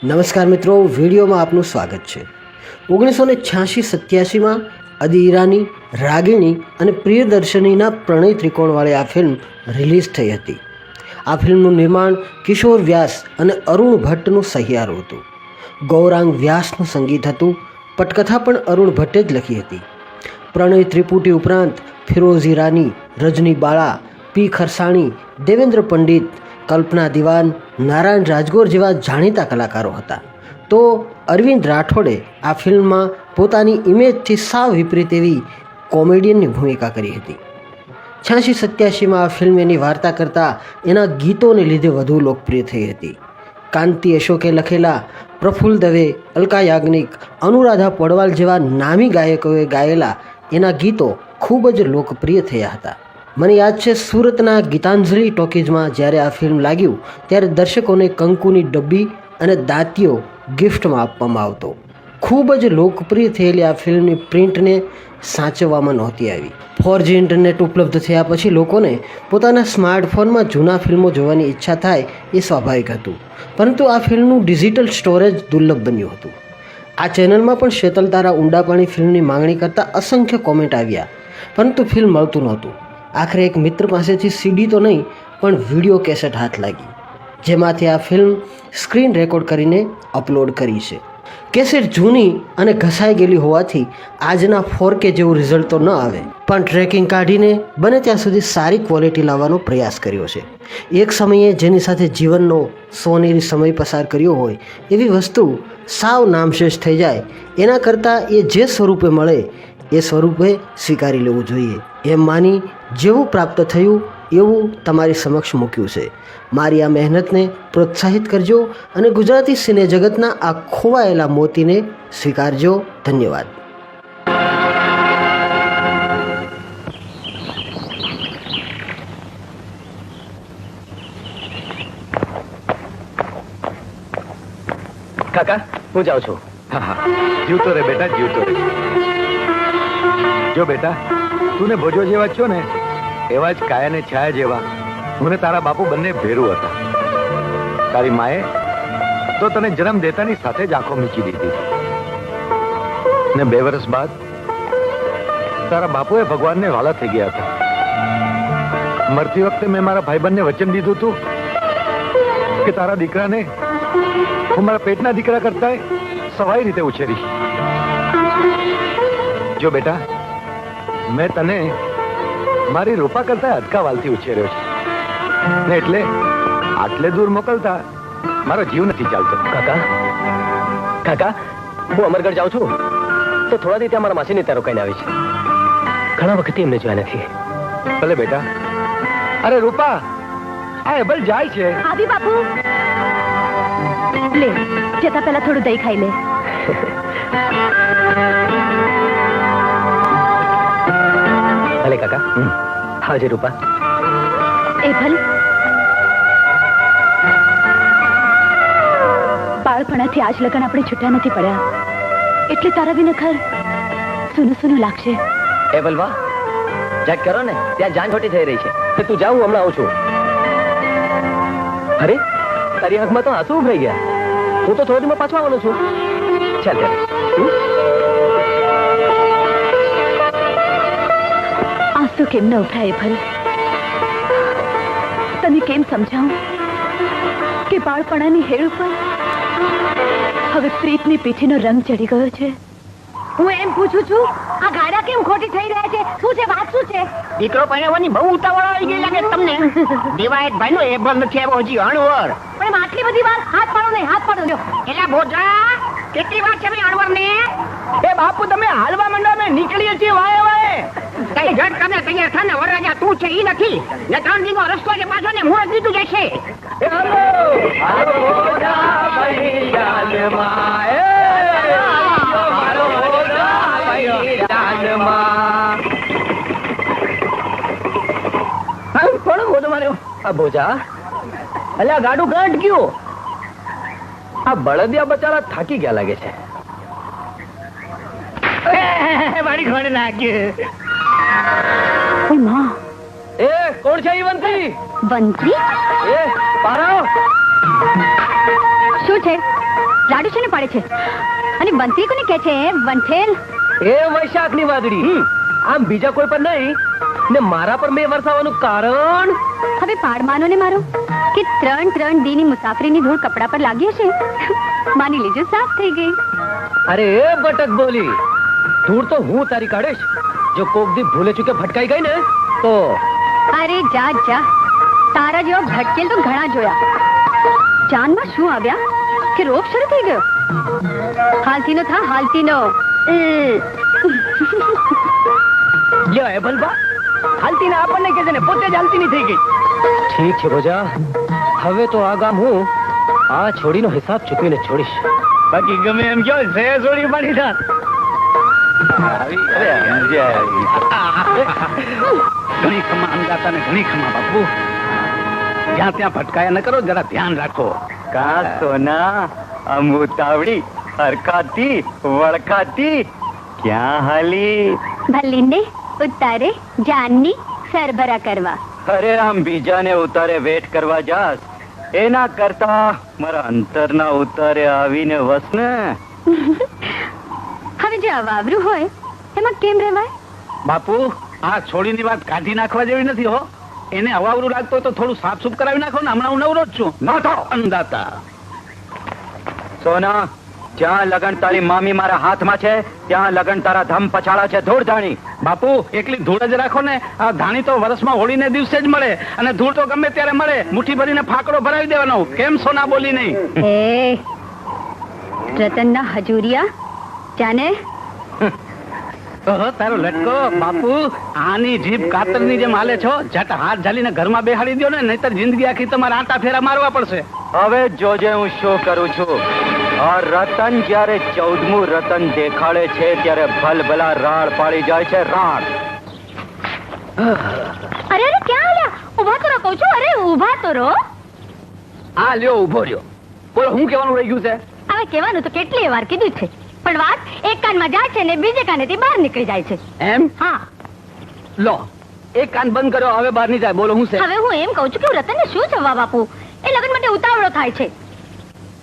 નમસ્કાર મિત્રો, વિડીયોમાં આપનું સ્વાગત છે। 1986-87માં અદિ ઈરાની, રાગિણી અને પ્રિયદર્શનીના પ્રણય ત્રિકોણવાળી આ ફિલ્મ રિલીઝ થઈ હતી। આ ફિલ્મનું નિર્માણ કિશોર વ્યાસ અને અરુણ ભટ્ટનું સહિયારું હતું। ગૌરાંગ વ્યાસનું સંગીત હતું। પટકથા પણ અરુણ ભટ્ટે જ લખી હતી। પ્રણય ત્રિપુટી ઉપરાંત ફિરોઝ ઈરાની, રજની બાળા, પી ખરસાણી, દેવેન્દ્ર પંડિત, કલ્પના દિવાન, નારાયણ રાજગોર જેવા જાણીતા કલાકારો હતા। તો અરવિંદ રાઠોડે આ ફિલ્મમાં પોતાની ઇમેજથી સાવ વિપરીત એવી કોમેડિયનની ભૂમિકા કરી હતી। 86-87માં આ ફિલ્મ એની વાર્તા કરતાં એના ગીતોને લીધે વધુ લોકપ્રિય થઈ હતી। કાંતિ અશોકે લખેલા, પ્રફુલ્લ દવે, અલકા યાજ્ઞિક, અનુરાધા પૌડવાલ જેવા નામી ગાયકોએ ગાયેલા એના ગીતો ખૂબ જ લોકપ્રિય થયા હતા। મને યાદ છે, સુરતના ગીતાંજલિ ટોકીઝમાં જ્યારે આ ફિલ્મ લાગ્યું ત્યારે દર્શકોને કંકુની ડબ્બી અને દાંતીઓ ગિફ્ટમાં આપવામાં આવતો। ખૂબ જ લોકપ્રિય થયેલી આ ફિલ્મની પ્રિન્ટને સાચવવામાં નહોતી આવી। 4G ઇન્ટરનેટ ઉપલબ્ધ થયા પછી લોકોને પોતાના સ્માર્ટફોનમાં જૂના ફિલ્મો જોવાની ઈચ્છા થાય એ સ્વાભાવિક હતું, પરંતુ આ ફિલ્મનું ડિજિટલ સ્ટોરેજ દુર્લભ બન્યું હતું। આ ચેનલમાં પણ શેતલતારા ઊંડા પાણી ફિલ્મની માંગણી કરતાં અસંખ્ય કોમેન્ટ આવ્યા, પરંતુ ફિલ્મ મળતું નહોતું। આખરે એક મિત્ર પાસેથી સીડી તો નહીં પણ વિડીયો કેસેટ હાથ લાગી, જેમાંથી આ ફિલ્મ સ્ક્રીન રેકોર્ડ કરીને અપલોડ કરી છે। કેસેટ જૂની અને ઘસાઈ ગયેલી હોવાથી આજના 4K જેવું રિઝલ્ટ તો ન આવે, પણ ટ્રેકિંગ કાઢીને બને ત્યાં સુધી સારી ક્વોલિટી લાવવાનો પ્રયાસ કર્યો છે। એક સમયે જેની સાથે જીવનનો સોનેરી સમય પસાર કર્યો હોય એવી વસ્તુ સાવ નામશેષ થઈ જાય એના કરતાં એ જે સ્વરૂપે મળે એ સ્વરૂપે સ્વીકારી લેવું જોઈએ, એમ માની જેવું પ્રાપ્ત થયું એવું તમારી સમક્ષ મૂક્યું છે। મારી આ મહેનતને પ્રોત્સાહિત કરજો અને ગુજરાતી સિને જગતના આ ખોવાયેલા મોતીને સ્વીકારજો। ધન્યવાદ। કાકા, હું જાઉં છું। હા, જીવતો રે બેટા, જીવતો રે। જો બેટા, તું ભોજો જેવા છો ને એવા જ કાયા ને છાયા જેવા હું ને તારા બાપુ બંને ભેરું હતા। તારી માએ તો તને જન્મ દેતાની સાથે જ આંખો મીચી દીધી ને 2 વર્ષ બાદ તારા બાપુએ ભગવાનને વાલા થઈ ગયા હતા। મરતી વખતે મેં મારા ભાઈબંધને વચન દીધું હતું કે તારા દીકરાને હું મારા પેટના દીકરા કરતા સવાઈ રીતે ઉછેરીશ। જો બેટા, મેં તને મારી રૂપા કરતા અટકાવાલથી ઉછેર્યો છે ને એટલે આટલે દૂર મોકલતા મારો જીવ નથી ચાલતો। કાકા, હું અમરગઢ જાઉં છું તો થોડાથી ત્યાં મારા માસીની ત્યાં રોકાઈને આવી છે। ઘણા વખતથી એમને જોયા નથી। ભલે બેટા। અરે રૂપા, આ એબલ જાય છે। આવી બાપુ, લે જતા પહેલા થોડું દહીં ખાઈ લે। ભલે કાકા, આવજે રૂપા। એ ભલે, બાળપણાથી આજ લગન આપણે છૂટા નથી પડ્યા, એટલે તારા વિના ઘર સૂનું સૂનું લાગશે। એ બલવા, ચેક કરો ને, ત્યાં જાન છોટી થઈ રહી છે। તું જાઉં, હમણાં આવું છું। અરે, તારી આંખમાં તો આંસુ ઉભરાઈ ગયા। હું તો થોડીમાં પાછો આવવાનો છું। ચાલ ત્યારે। આંસુ કેમ ન ઉભરાય ભલ? તને કેમ સમજાવું કે બાળપણાની હેડ ઉપર હવે પ્રીતની પીઠીનો રંગ ચડી ગયો છે? હું એમ પૂછું છું, આ ગાડા કેમ ખોટી થઈ રહ્યા છે? શું છે વાત? શું છે? દીકરો પરણવાની બહુ ઉતાવળ આવી ગઈ લાગે તમને। દિવાયત ભાઈ નો એબલ નથી આવ્યો હજી અણવર। પણ એમ આટલી બધી વાર? હાથ પાડો નહીં, હાથ પાડો લ્યો। એલા ભોજા, કેટલી વાર છે ભાઈ અણવર ને? એ બાપુ, તમે હાલવા માંડો, અમે નીકળીએ છીએ વાય વાય। કઈ ઝટ કમે તૈયાર થા ને, વરરાજા તું છે ઈ નથી ને 3 દિનો રસ્તો છે પાછો ને મુહૂર્ત દીધું જશે। ભોજા, અલ્યા ગાડું ગાંઠ ગયું। આ બળદિયા બચારા થાકી ગયા લાગે છે। મારી ઘોડે એ નાખ્યું। માં, એ કોણ છે ઈ વંતી? વંતી? એ પારાવ। શું છે? લાડુ છે ને પડે છે અને બંસરી કોને કહે છે વંઠેલ? એ વૈશાખની વાદળી આમ બીજા કોઈ પર નહીં ને મારા પર મેં વરસાવવાનું કારણ હવે પાડ માનો ને મારો કે 3 દીની મુસાફરીની ધૂળ કપડા પર લાગી હશે. માની લેજો સાફ થઈ ગઈ. અરે એ બટક બોલી ધૂળ તો હું તારી કાઢીશ. જો કોક દી ભૂલે ચૂકે ભટકાઈ ગઈ ને તો અરે જા જા, તારા જેવા ભટકેલ તો ઘણા જોયા. જાનમાં શું આવ્યા કે રોગ શરૂ થઈ ગયો? હાલતીનો થા હાલતીનો. લ્યો એ ભલભા હાલતી ને આપણને કે છે ને પોતે જ હાલતી નહીં થઈ ગઈ. ઠીક છે ભોજા, હવે તો આ ગામ હું આ છોડીનો હિસાબ ચૂકવીને છોડીશ. બાકી ગમે એમ કયો છે છોડી પાડી દા. ઘણી ખમા અંદાતા ને ઘણી ખમા બાપુ. જ્યાં ત્યાં ભટકાયા ન કરો, જરા ધ્યાન રાખો. કા સોના અમૃતાવડી હરખાતી વળખાતી ક્યાં હાલી? ભલીને ઉતારે જાનની સરભરા કરવા. અરે આમ બીજાને ઉતારે વેટ કરવા જાસ એના કરતા મારા અંતરના ઉતારે આવીને વસને. હવે જે અવાવરું હોય એમાં કેમ રહેવાય? બાપુ આ છોડીની વાત કાઢી નાખવા જેવી નથી હો. એને અવાવરું લાગતો હોય તો થોડું સાફ સુફ કરાવી નાખો ને. હમણાં હું નવરો જ છું. ના તો અંદાતા. સોના જ્યાં લગન તારી મામી મારા હાથમાં છે ત્યાં લગન તારા ધમ પછાડા છે. ધૂળ ધાણી બાપુ એકલી ધૂળ જ રાખો ને. આ ધાણી તો વર્ષમાં હોળીને દિવસે જ મળે અને ધૂળ તો ગમે ત્યારે મળે. મુઠ્ઠી ભરીને ફાકડો ભરાવી દેવાનો. કેમ સોના બોલી નહીં? એ રતનના હજુરિયા જાને. ઓહો, તારો લટકો બાપુ આની જીભ કાતરની જેમ હાલે છો. જટ હાથ ઝાલીને ઘરમાં બેહાડી દો ને, નહીતર જિંદગી આખી તમારે આંટા ફેરા મારવા પડશે. હવે જોજે હું શું કરું છું. આ રતન જ્યારે 14મું રતન દેખાડે છે ત્યારે ભલભલા રાડ પાડી જાય છે. રાડ અરે અરે ક્યાં આલ્યા? ઊભા તો રહો કહું છું. અરે ઊભા તો રહો. આ લ્યો ઉભો રહ્યો. બોલો હું કહેવાનું રહી ગયું છે? હવે કહેવાનું તો કેટલી વાર કીધું છે, પણ વાત એક કાનમાં જાય છે ને બીજે કાનેથી બહાર નીકળી જાય છે. એમ? હા. લો એક કાન બંધ કર્યો, હવે બહાર નહીં જાય. બોલો હું છે? હવે હું એમ કહું છું કે રતનને શું જવાબ આપું? એ લગ્ન માટે ઉતાવળો થાય છે.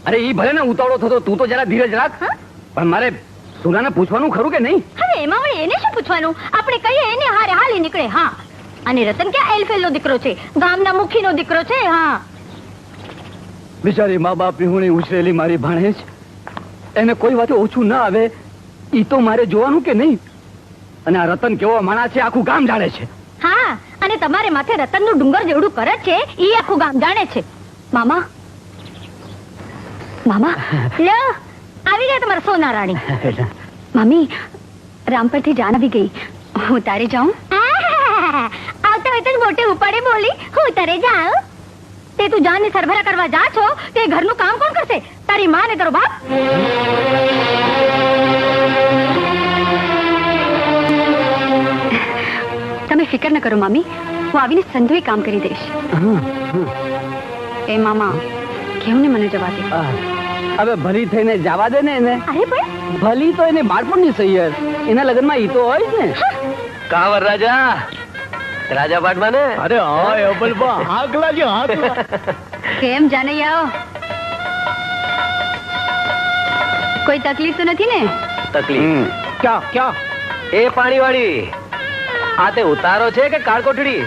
અરે ઈ ભલે ને ઉતાવળો થતો, તું તો જરા ધીરજ રાખ. હા? પણ મારે સુનાને પૂછવાનું ખરું કે નહીં? હવે એમાં વળી એને શું પૂછવાનું? આપણે કહીએ એને હારે હાલી નીકળે. હા. અને રતન ક્યાં એલફેલ નો દીકરો છે, ગામના મુખી નો દીકરો છે. હા. બિચારી મા બાપની હુંની ઉછરેલી મારી ભાણેજ, એને કોઈ વાતે ઓછું ના આવે ઈ તો મારે જોવાનું કે નહીં? અને આ રતન કેવો માણસ છે આખું ગામ જાણે છે. હા, અને તમારે માથે રતનનું ડુંગર જેવડું કરે છે ઈ આખું ગામ જાણે છે. મામા મામા લ્યો આવી ગયા તમારા સોના રાણી. મમ્મી રામપરથી જાન આવી ગઈ. હું તારે જાઉં? આવતા હોય તો મોટે ઉપાડે બોલી હું તારે જાઉં. તે તું જાનની સરભરા કરવા જા છો તે ઘરનું કામ કોણ કરશે? તારી માં ને તારો બાપ? તમે ફિકર ન કરો મામી, હું આવીને સંધુએ કામ કરી દઈશ. એ મામા કેવું ને મને જવા દે. હવે ભલી થઈને જવા દે ને એને. અરે પણ ભલી તો એને બાળપણની સૈયર, એના લગ્નમાં ઈ તો હોય જ ને. કાવર રાજા રાજા પાટમાં ને. અરે હા અબલબા હાક લાગ્યો હાક. કેમ જાને આવો? કોઈ તકલીફ તો નથી ને? તકલીફ ક્યાં ક્યાં? એ પાણીવાળી આ તે ઉતારો છે કે કાળકોટડી?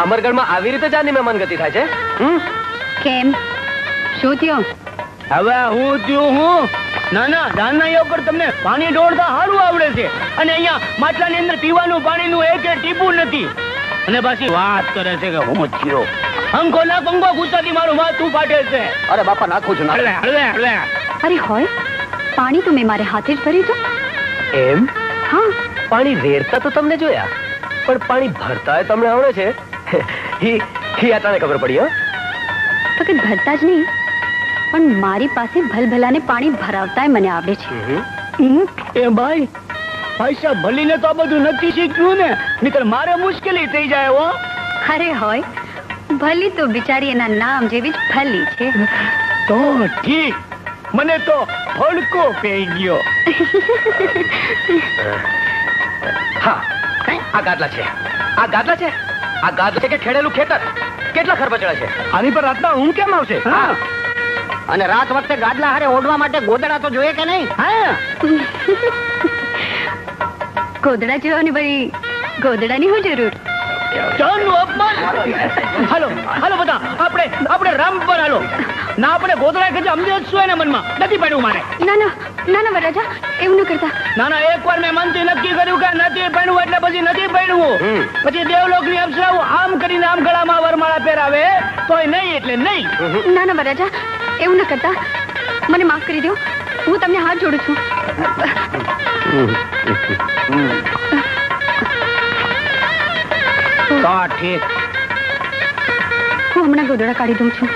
અમરગઢમાં આવી રીતે જાની મહેમાન ગતિ થાય છે? કેમ શું થયું? હવે હું થયું હું? ના ના જાનના યો પર તમને પાણી ઢોળતા સારું આવડે છે અને અહીંયા માટલાની અંદર પીવાનું પાણીનું એક ટીપું નથી. અને પાછી વાત કરે છે કે હું થયો. અંકો ના પંગો ગુસ્સાથી મારું માથું ફાટે છે. અરે બાપા નાખું છું. હળવે હળવે હળવે. અરે હોય પાણી તો મેં મારે હાથે જ ભરી દો. એમ? હા. પાણી રેડતા તો તમને જોયા, પણ પાણી ભરતા તમને આવડે છે? હી આટાને ખબર પડી. હો ફક્ત ભરતા જ નહીં પણ મારી પાસે ભલભલાને પાણી ભરાવતા મને આવડે છે. એ ભાઈ પૈસા ભલીને તો આ બધું નથી શીખ્યું ને, નહીતર મારે મુશ્કેલી થઈ જાય. હો અરે હોય ભલી તો બિચારી એના નામ જેવી જ ભલી છે. તો ઠીક, મને તો ફડકો પઈ ગયો. હા આ ગાદલા છે, આ ગાદલા છે, આ ગાદલા છે કે ખેડેલું ખેતર? કેટલા ખરબચડા છે? આની પર રાતના ઊંઘ કેમ આવશે? હા અને રાત વખતે ગાદલા હારે ઓઢવા માટે ગોદડા તો જોઈએ કે નહીં? હા. ગોદડા જેવાની ભાઈ ગોદડાની શું જરૂર? જાનનું અપમાન. હાલો હાલો બધા આપણે રામ પર હાલો. ના આપણે ગોદડા કે સમજે જ શું એના મનમાં નથી પડ્યું મારે. ના ના ના ના વરરાજા, એવું ન કરતા. ના ના એકવાર મેં મનથી નક્કી કર્યું કે નથી પડ્યું એટલે પછી નથી પડ્યું. પછી દેવલોકની અપ્સરાઓ આમ કરીને આમ ગળામાં વરમાળા પહેરાવે તોય નહીં એટલે નહીં. ના ના વરરાજા, એવું ન કરતા. મને માફ કરી દો, હું તમને હાથ જોડું છું. તો ઠીક. હું હમણાં ગોદડા કાઢી દઉં છું.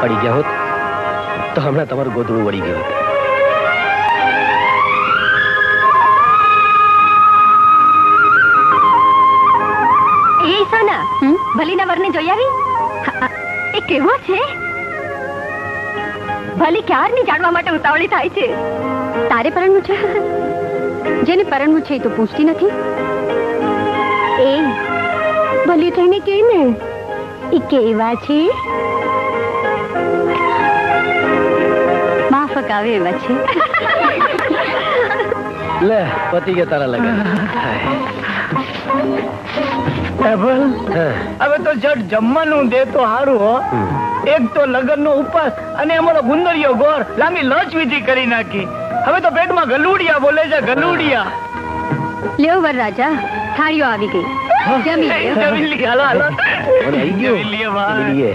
પડી ગયા હોત તો હમણાં તમારું ગોદડું વળી ગયું હોત. એ સોના, ભલીના વરને જોઈ આવી? એ કેવો છે? ભલી ક્યારની જાણવા માટે ઉતાવળી થાય છે. તારે પરણવું છે? જેને પરણવું છે એ તો પૂછતી નથી. એ ભલી થઈને કે ને, એ કેવા છે? માફક આવે એવા છે. લે પતી ગયા તારા લગન. હવે તો જટ જમવાનું દે તો સારું હો. એક તો લગન નો ઉપવાસ અને અમારો ગુંદરિયો ગોર લાંબી લચ વિધિ કરી નાખી. હવે તો પેટમાં ગલુડિયા બોલે છે, ગલુડિયા. લ્યો વરરાજા, થાળીઓ આવી ગઈ. જમી લ્યો. જમી લી, હાલો હાલો. જમી લીએ ભાઈ.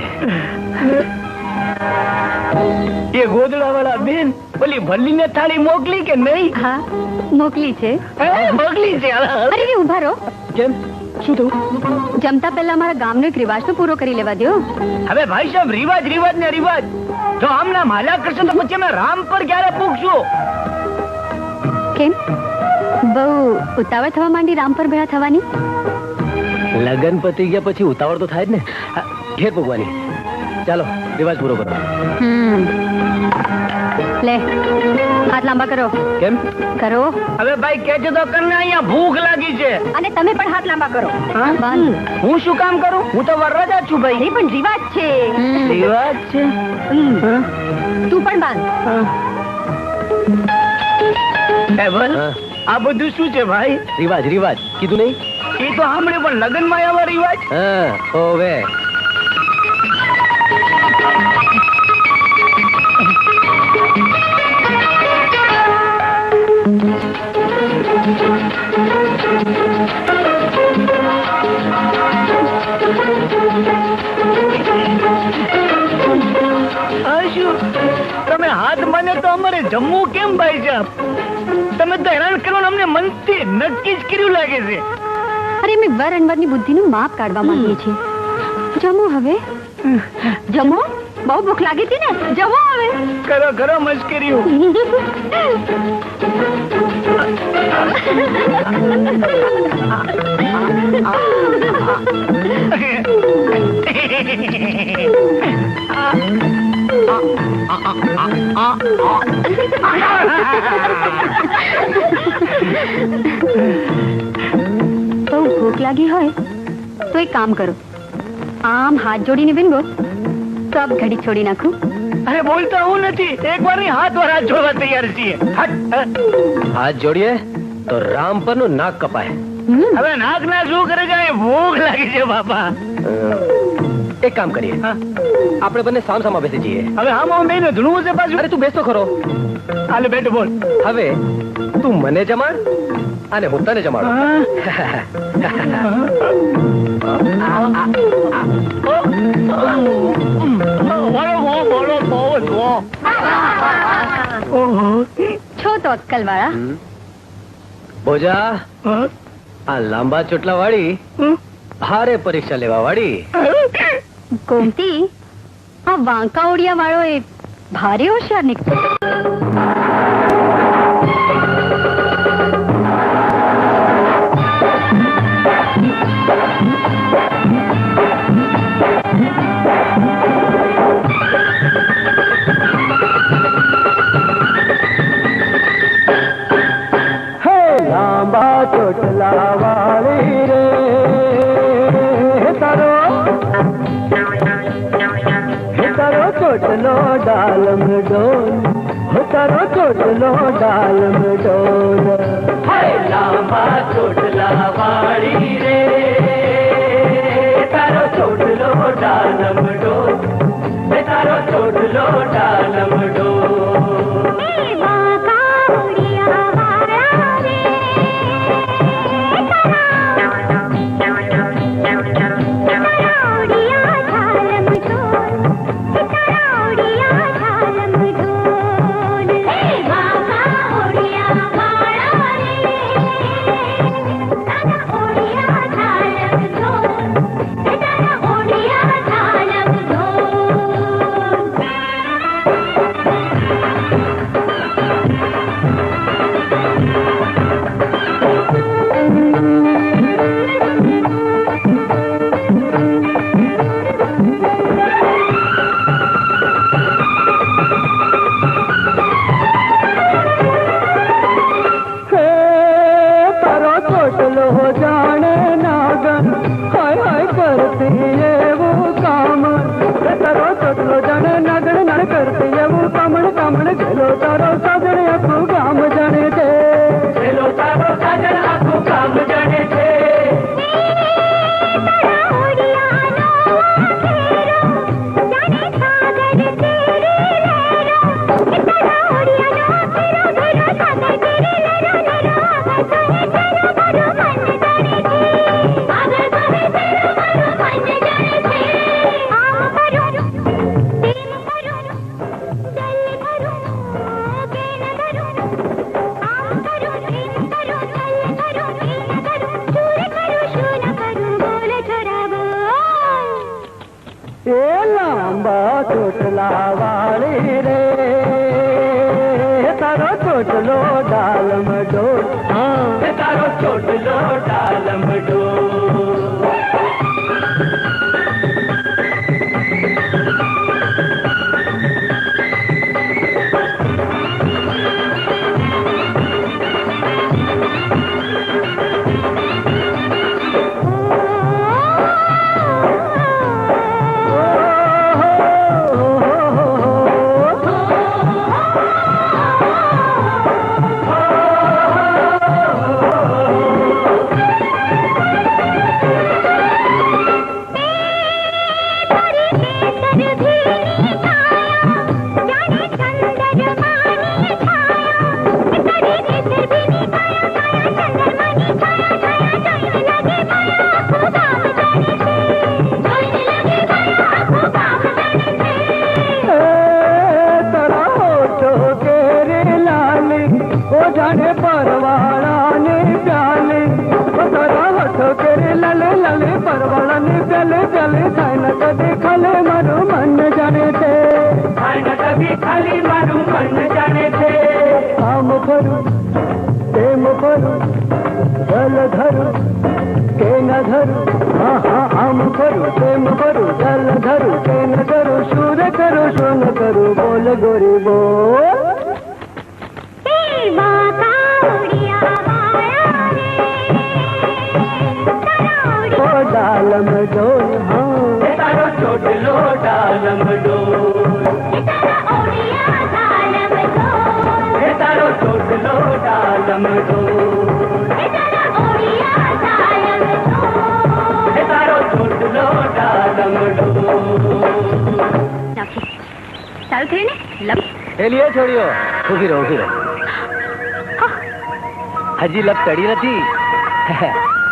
એ ગોદડા વાળા બેન ઓલી ભલ્લીને થાળી મોકલી કે નહીં? હા, મોકલી છે. મોકલી છે. અરે રે, ઉભા રહો. કેમ, શું થયું? જમતા પહેલા મારા ગામનો એક રિવાજ તો પૂરો કરી લેવા દો. હવે ભાઈ સાહેબ, રિવાજ રિવાજ ને રિવાજ જો આમ નામ હાલ્યા કરશે તો પછી અમે રામ પર ક્યારે પૂછશું? કેમ બહુ ઉતાવળ થવા માંડી રામ પર ભેળા થવાની? લગન પતી ગયા પછી ઉતાવળ તો થાય જ ને. ઘેર ભગવાની. ચાલો રિવાજ પૂરો કરો. લે, હાથ લાંબા કરો. કેમ કરો. હવે ભાઈ કેજો તો કરને, અહીંયા ભૂખ લાગી છે. અને તમે પણ હાથ લાંબા કરો. બંધ. હું શું કામ કરું? હું તો વરરાજા છું ભાઈ. અરે પણ રિવાજ છે. રિવાજ છે. તું પણ બાંધ. એવલ, આ બધું શું છે ભાઈ? રિવાજ રિવાજ કીધું નહીં? એ તો સાંભળે પણ લગન માં આવા રિવાજ. હા ઓવે. તમે હાથ માને તો અમારે જમવું કેમ ભાઈ સાહેબ? તમે તો હેરાન કરવાનું અમને મનથી નક્કી જ કર્યું લાગે છે. અરે અમે વર અનવરની બુદ્ધિનું માપ કાઢવા માંગીએ છીએ. જમો હવે. જમો. બહુ ભૂખ લાગી હતી ને, જમો હવે. કરો કરો મશ્કરીઓ. બહુ ભૂખ લાગી હોય તો એક કામ કરો, આમ હાથ જોડીને બિનબો તો આપ ઘડી છોડી નાખું. અરે બોલતા હું નથી, એક વાર હાથ વાર હાથ જોડવા તૈયાર છીએ. હાથ જોડીએ તો રામ પર નું નાક કપાય. હવે નાક ના શું કરે છે? ભૂખ લાગી છે બાપા. એક કામ કરીએ, આપણે બંને સામ સામા બેસી જઈએ. હવે આમ બેને ધૂણવું છે પાછું. અરે તું બેસતો ખરો. હાલે બેટ બોલ. હવે તું મને જમાડ અને હું તને જમાડું. છો તો અક્કલ વાળા. બોજા, આ લાંબા ચોટલા વાળી ભારે પરીક્ષા લેવા વાળી. ગોમતી, આ વાંકા ઓડિયા વાળો એ ભારે હોશિયાર નીકળ્યો. તારો ચોટલો ડાલમ ડોલ, તારો ચોટલો ડાલમ ડોલ. લાંબા ચોટલા વાળી રે, તારો ચોટલો ડાલમ ડોલ, તારો ચોટલો ડાલમ ડોલ. ચોટલો ડાલમ ડોલ, તારો ચોટલો ડાલમ ડોલ. છોડ્યો ઉભી રહો હજી લપ ચડી નથી.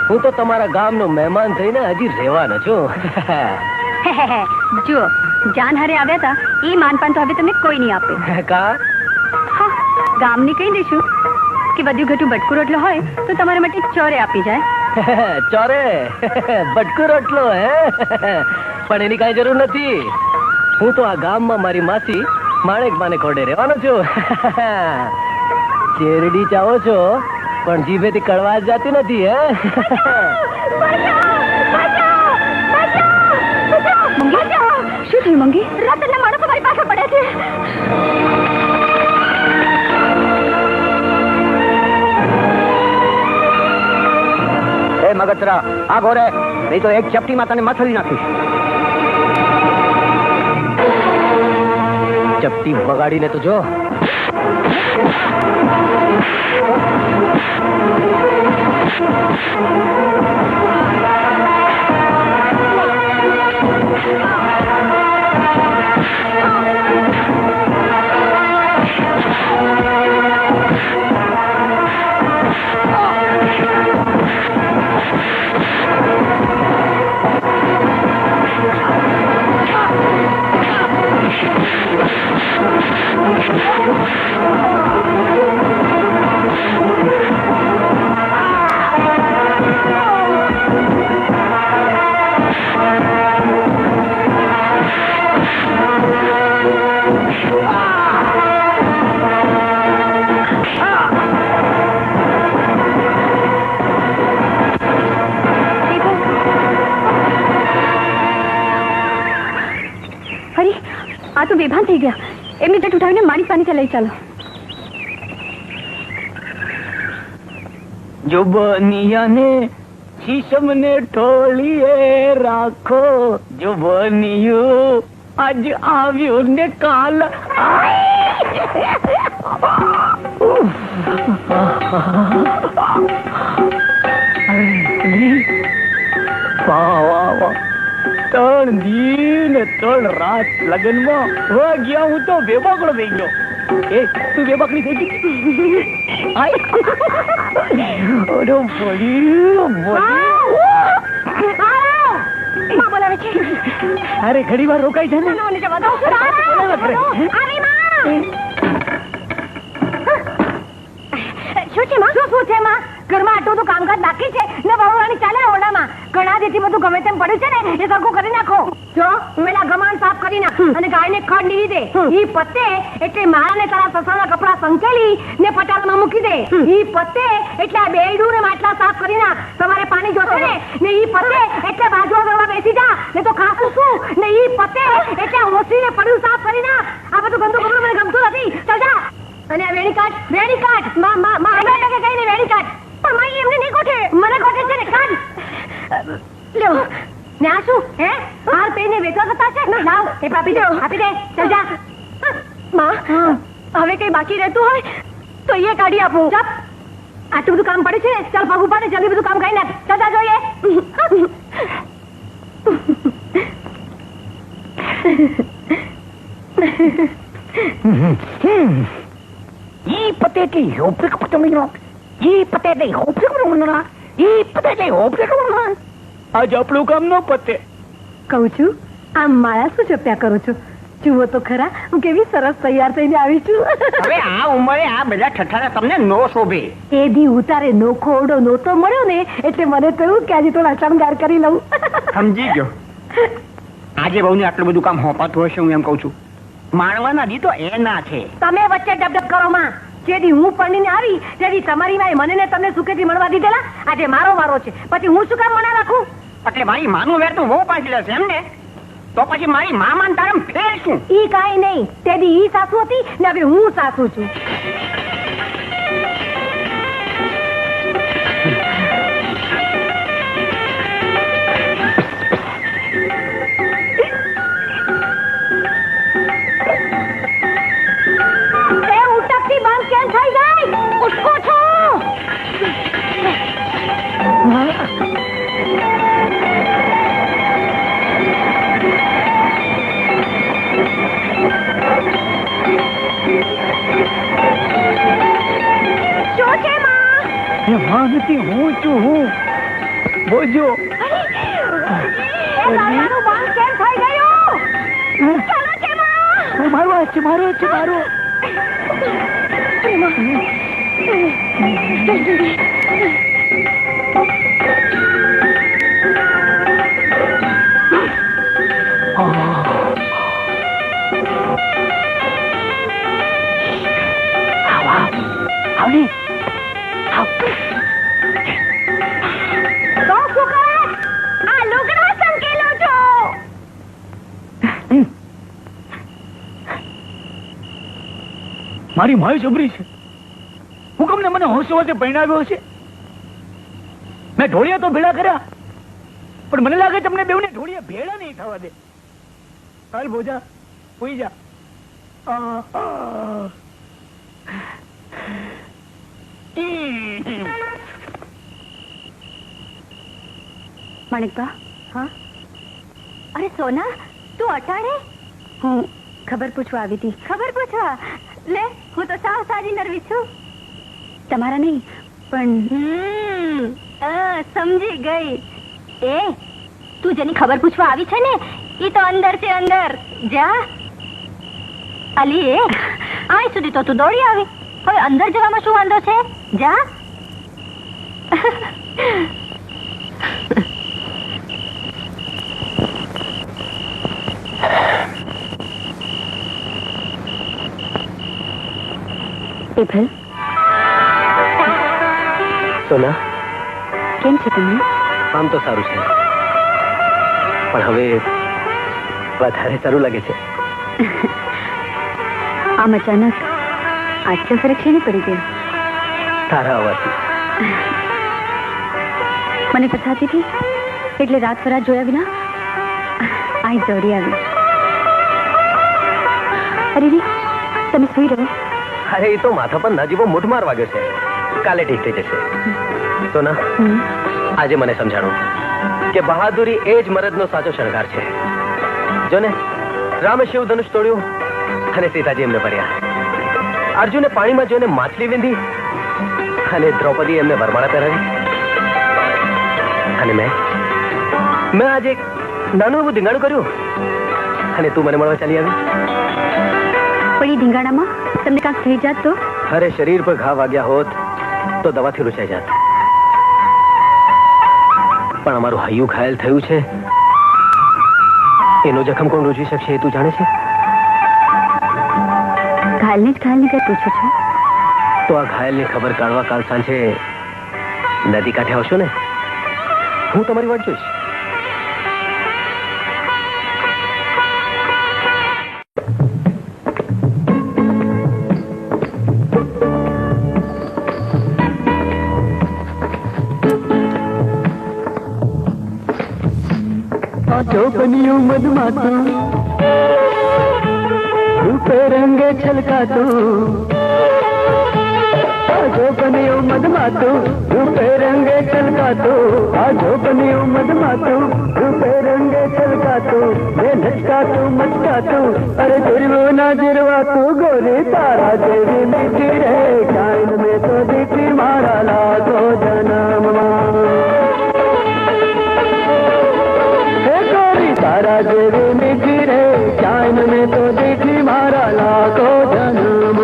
હું તો તમારા ગામનો મહેમાન થઈને હજી રહેવાનો છું. જો જાન હારે આવ્યા હતા એ માનપાન તો હવે તમને કોઈ નહીં આપે. કા ગામની કહી દઈશું કે બધું ઘટું બટકું રોટલો હોય તો તમારા માટે ચોરે આપી જાય. ચોરે બટકું રોટલો હે? પણ એની કઈ જરૂર નથી. હું તો આ ગામમાં મારી માસી માણેક માને ખોડે રહેવાનો છું. શેરડી ચાવો છો પણ જીભેથી કડવા જતી નથી. હે શું થયું મંગી? રાતના માણસો મારી પાસે પડ્યા છે. એ મગતરા આ ઘોરે નહીં તો એક ચપટીમાં તને મથળી નાખીશ. ચપટી બગાડીને તો જો. આ તો બેભાન થઈ ગયા. એમની પેટ ઉઠાવીને મારી પાણી લઈ ચાલો. જો બનિયાને શીશમને ઠોલીએ રાખો, જો બનિયું આજ આવ્યું ને કાલ. ત્રણ દી ને ત્રણ રાત લગ્નમાં ગયા હું તો બેબાકડો થઈ ગયો. એ તું બેબાકડી થઈ ગઈ? અરે ઘડી વાર રોકાઈ છે ને. શું છે માં? શું છે માં? ઘરમાં આટલું બધું કામકાજ બાકી છે ને બહુરાણી ચાલે ઓરડામાં. ઘણા જેથી બધું ગમે તેમ પડ્યું છે ને એ સરખું કરી નાખો. જો મેલા ગમાન સાફ કરી નાખ અને ગાયને ખડ લીધી દે. ઈ પતે એટલે મારા ને તારા સસરાના કપડા સંકેલી ને પટાલમાં મૂકી દે. ઈ પતે એટલે આ બેડું ને માટલા સાફ કરી નાખ. તમારે પાણી જોશે ને ઈ પતે એટલે બાજુ કરવા બેસી જા ને તો ખાસું શું ને ઈ પતે એટલે ઓછીને પડ્યું સાફ કરી નાખ. આ બધું ગંદુ કપડું મને ગમતું નથી. ચાલ જા. અને આ વેણી કાઢ. માં કહીને વેણી કાઢ. પણ માઈ એમને નહીં કોઠે. મને કોઠે છે ને કાઢ. લ્યો ને આ શું હે હાર પેને વેચવા કરતા છે. લાવ એ આપી દે. ચાલ જા. માં હવે કઈ બાકી રહેતું હોય તો એ કાઢી આપું. ચાપ આટલું બધું કામ પડે છે. ચાલ પગ ઉપાડે જલ્દી બધું કામ કરી નાખ. ચાલ જા જોઈએ. ઈ પતે કે હોપક પતમનો ઈ પતે દે હોપક પતમનો ઈ પતે દે હોપક પતમનો. આજ આપણું કામ ન પતે. કહું છું આમ માયા શું જપ્યા કરું છું? જુઓ તો ખરા હું કેવી સરસ તૈયાર થઈને આવી છું. હવે આ ઉંમરે આ બધા ઠઠારા તમને નો શોભે. એ દી ઉતારે નોખો ઓરડો નહોતો મળ્યો ને એટલે મને કહ્યું કે આજે થોડા શણગાર કરી લઉં. સમજી ગયો. આજે બહુને આટલું બધું કામ હોપાતું હશે. હું એમ કઉ છું માણવાના દી તો એના છે. તમે વચ્ચે ડબડબ કરો માં. જેથી હું પરણીને આવી તેથી તમારી માએ મને ને તમને સુખેથી મળવા દીધેલા. આજે મારો છે પછી હું શું કામ મના રાખું? એટલે મારી માનું વેર તું બહુ પાછી લેશે એમ ને? તો પછી મારી મામાન તારમ ફેર શું? ઈ કાઈ નહીં. તેથી ઈ સાસુ હતી ને હવે હું સાસુ છું. નથી હું છું હું બોજો. મારો છે. મારી માય જબરી છે. હુકમને મને હોશે હોશે પહેણાવ્યો છે. મેં ઢોળિયા તો ભેળા કર્યા પણ મને લાગે તમને બેઉને ઢોળીએ ભેળા નહીં થવા દે. હાલ ભોજા સુઈ જા. માણિકબા. હા. અરે સોના, તું અટાડે? હું ખબર પૂછવા આવી હતી. ખબર પૂછવા? લે, હું તો સાવ સારી નરવી છું. તમારા નહીં, પણ સમજી ગઈ. એ તું જેની ખબર પૂછવા આવી છે ને, એ તો અંદર છે, અંદર. જા. અલી, એ આય સુધી તો તું દોડી આવી. હવે અંદર જવામાં શું વાંધો છે? જા. સોના, કેમ છે તમને? આમ તો સારું છે, પણ હવે વધારે સારું લાગે છે. આમ અચાનક આટલો ફરક છે ને પડી ગયો તારા અવાજથી. મને પછાતી હતી એટલે રાત ફરાત જોયા વિના અહીં દોડી આવી. અરે રે, તમે સુઈ રહો. અરે એ તો માથા પર નજીવો મૂઠમાર વાગ્યો છે, કાલે ઠીક થઈ જશે. સોના, આજે મને સમજાણું કે બહાદુરી એ જ મરદનો સાચો શણગાર છે. જો ને, રામે શિવ ધનુષ તોડ્યું અને સીતાજી એમને ભર્યા. અર્જુને પાણીમાં જોઈને માછલી વીંધી અને દ્રૌપદી એમને વરમાળા પહેરાવી. અને મેં આજે એક નાનું એવું ધીંગાણું કર્યું અને તું મને મળવા ચાલી આવી. પણ એ ધીંગાણામાં તમને કાંક થઈ જાત તો? અરે શરીર પર ઘા વાગ્યા હોત તો દવાથી રૂચાઈ જાત, પણ અમારું હૈયું ઘાયલ થયું છે, એનો જખમ કોણ રૂચી શકશે એ તું જાણે છે? ઘાયલને જ ઘાયલની કઈ પૂછો છો? તો આ ઘાયલની ખબર કાઢવા કાલ સાંજે નદી કાંઠે આવશો ને, હું તમારી વાટ જોઈશ. जो बनियो मधुमाता रूपे रंगे छलकातो, जो बनियो मधुमातो रूपे रंगे छलकातो, जो बनियो मधुमातो रूपे रंगे छलकातो, ये नचकातो मचकातो, अरे जिरवो ना जिरवातो, गोरी तारा जेवी मीठी रे, कायन में तो दीठी मारा लागो जन्म तारा जेवी मीठी रे, चाइन में तो देखी मारा लाखों जन्म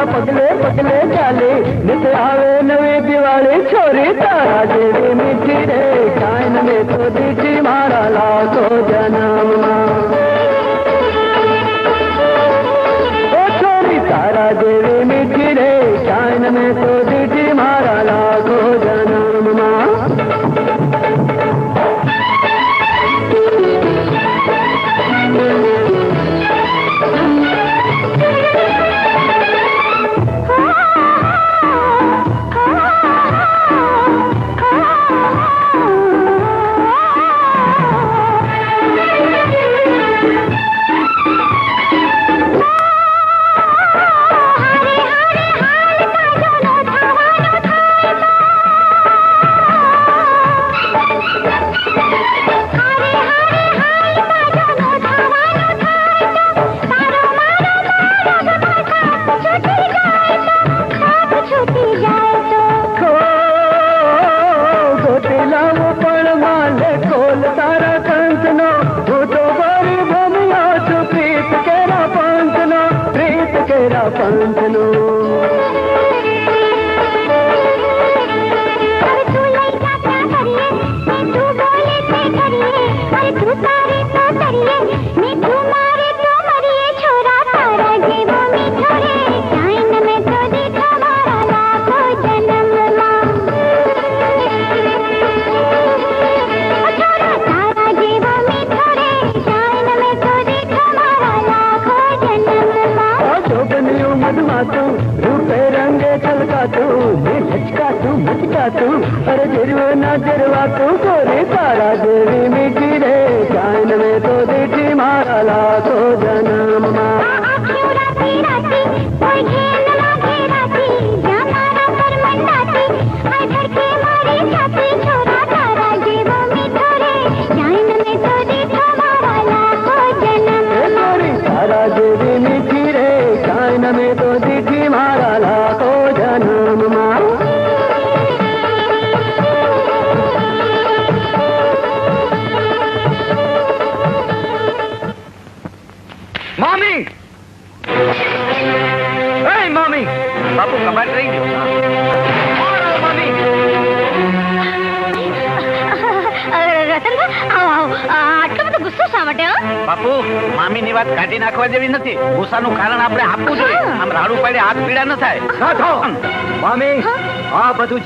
पगले पगले चाले नित आवे नवी दिवाली छोरी तारा जेवी मीठी रे कायन में तो दीठी मारा लाखो जन्म ओ छोरी तारा जेवी मीठी रे તો દીધી મારા લાખો જન્મમાં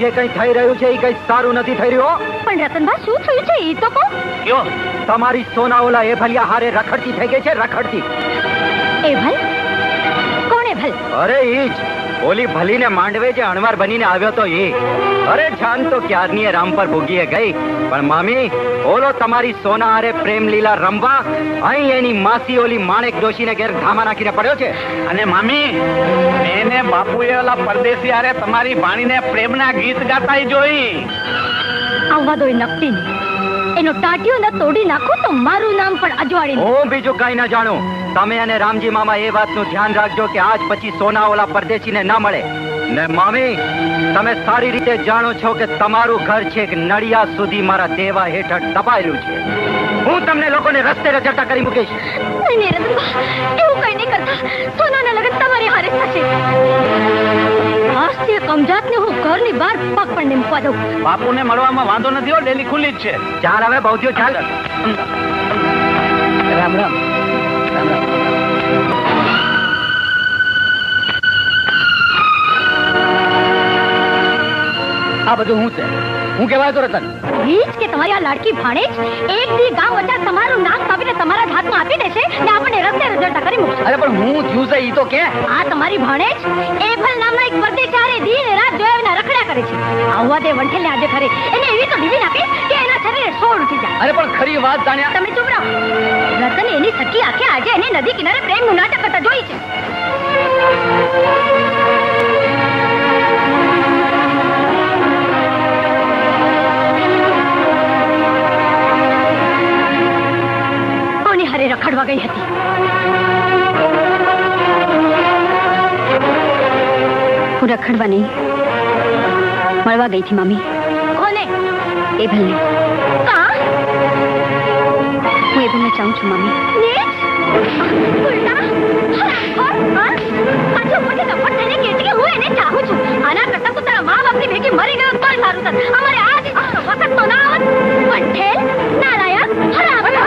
જે કઈ થઈ રહ્યું છે એ કઈ સારું નથી થઈ રહ્યું. પણ રતનભા શું થયું છે એ તો કહો. કયો તમારી સોનાઓલા એ ભલિયા હારે રખડતી થઈ ગઈ છે રખડતી. એ ભલ કોણ એ ભલ? અરે ઈ જ ઓલી ભલીને માંડવે જે અણવાર બનીને આવ્યો તો એ. અરે જાન તો ક્યારની રામ પર ભોગીએ ગઈ પણ મામી ઓલો તમારી સોના હારે પ્રેમ લીલા રમવા અહીં એની માસી ઓલી માણેક ડોશીને ઘેર ધામા નાખીને પડ્યો છે. અને મામી મેને બાપુએ ઓલા પરદેશી હારે તમારી ભાણીને પ્રેમના ગીત ગાતા જોઈ. આવવા દો એ નકટીને. એનો ટાટિયો ન તોડી નાખો તો મારું નામ પણ અજવાળી. હું બીજું કઈ ના જાણું. તમે અને રામજી મામા એ વાતનું ધ્યાન રાખજો કે આજ પછી સોના ઓલા પરદેશીને ન મળે. ને મામી તમે સારી રીતે જાણો છો કે તમારું ઘર છે કે નડિયા સુધી મારા દેવા હેઠળ દબાયેલું છે. હું તમને લોકોને રસ્તે રજડતા કરી મૂકીશ. નહીં રતનભા એવું કઈ નહીં કરતા. સોનાના લગ્ન તમારી હારે થશે. આજથી કમજાતને હું ઘરની બહાર પગ પણ નહીં મૂકવા દઉં. બાપુને મળવામાં વાંધો નથી હો, ડેલી ખુલ્લી જ છે. ચાલ હવે બહુ થયો ચાલ. રામ રામ. રામ રામ. આ બધું હું છે હું કહેવાય તો રતન. વીજ કે તમારી આ લાડકી ભાણેજ એક દી ગામ વચ્ચે તમારું નાક કાપીને તમારા જ હાથમાં આપી દેશે ને આપણને રસ્તે રજડતા કરી મૂકશે. અરે પણ હું થયું છે ઈ તો કે. આ તમારી ભાણેજ એભલ નામના એક પરદેશી દિન રાત જોયાવીને રખડ્યા કરે છે. આવવા દે વંઠેલને આજે ખરે એને એવી તો બીજી નાખી કે એના શરીરે સોળ ઉઠી જાય. અરે પણ ખરી વાત જાણ્યા. તમે ચૂપ રહો. રતન એની સખી આંખે આજે એને નદી કિનારે પ્રેમનું નાટક કરતા જોઈ છે. રખડવા ગઈ હતી. હું રખડવા નહીં મળવા ગઈ હતી મામી. કોને? એ ભલને. કા? હું એ ભલને ચાહું છું મામી. આના કરતા તો તારા મા બાપની ભેગી મરી ગયો તો સારું થત. અમારે આ વખત તો ના આવત. પંઠેલ નારાયણ હરાવણ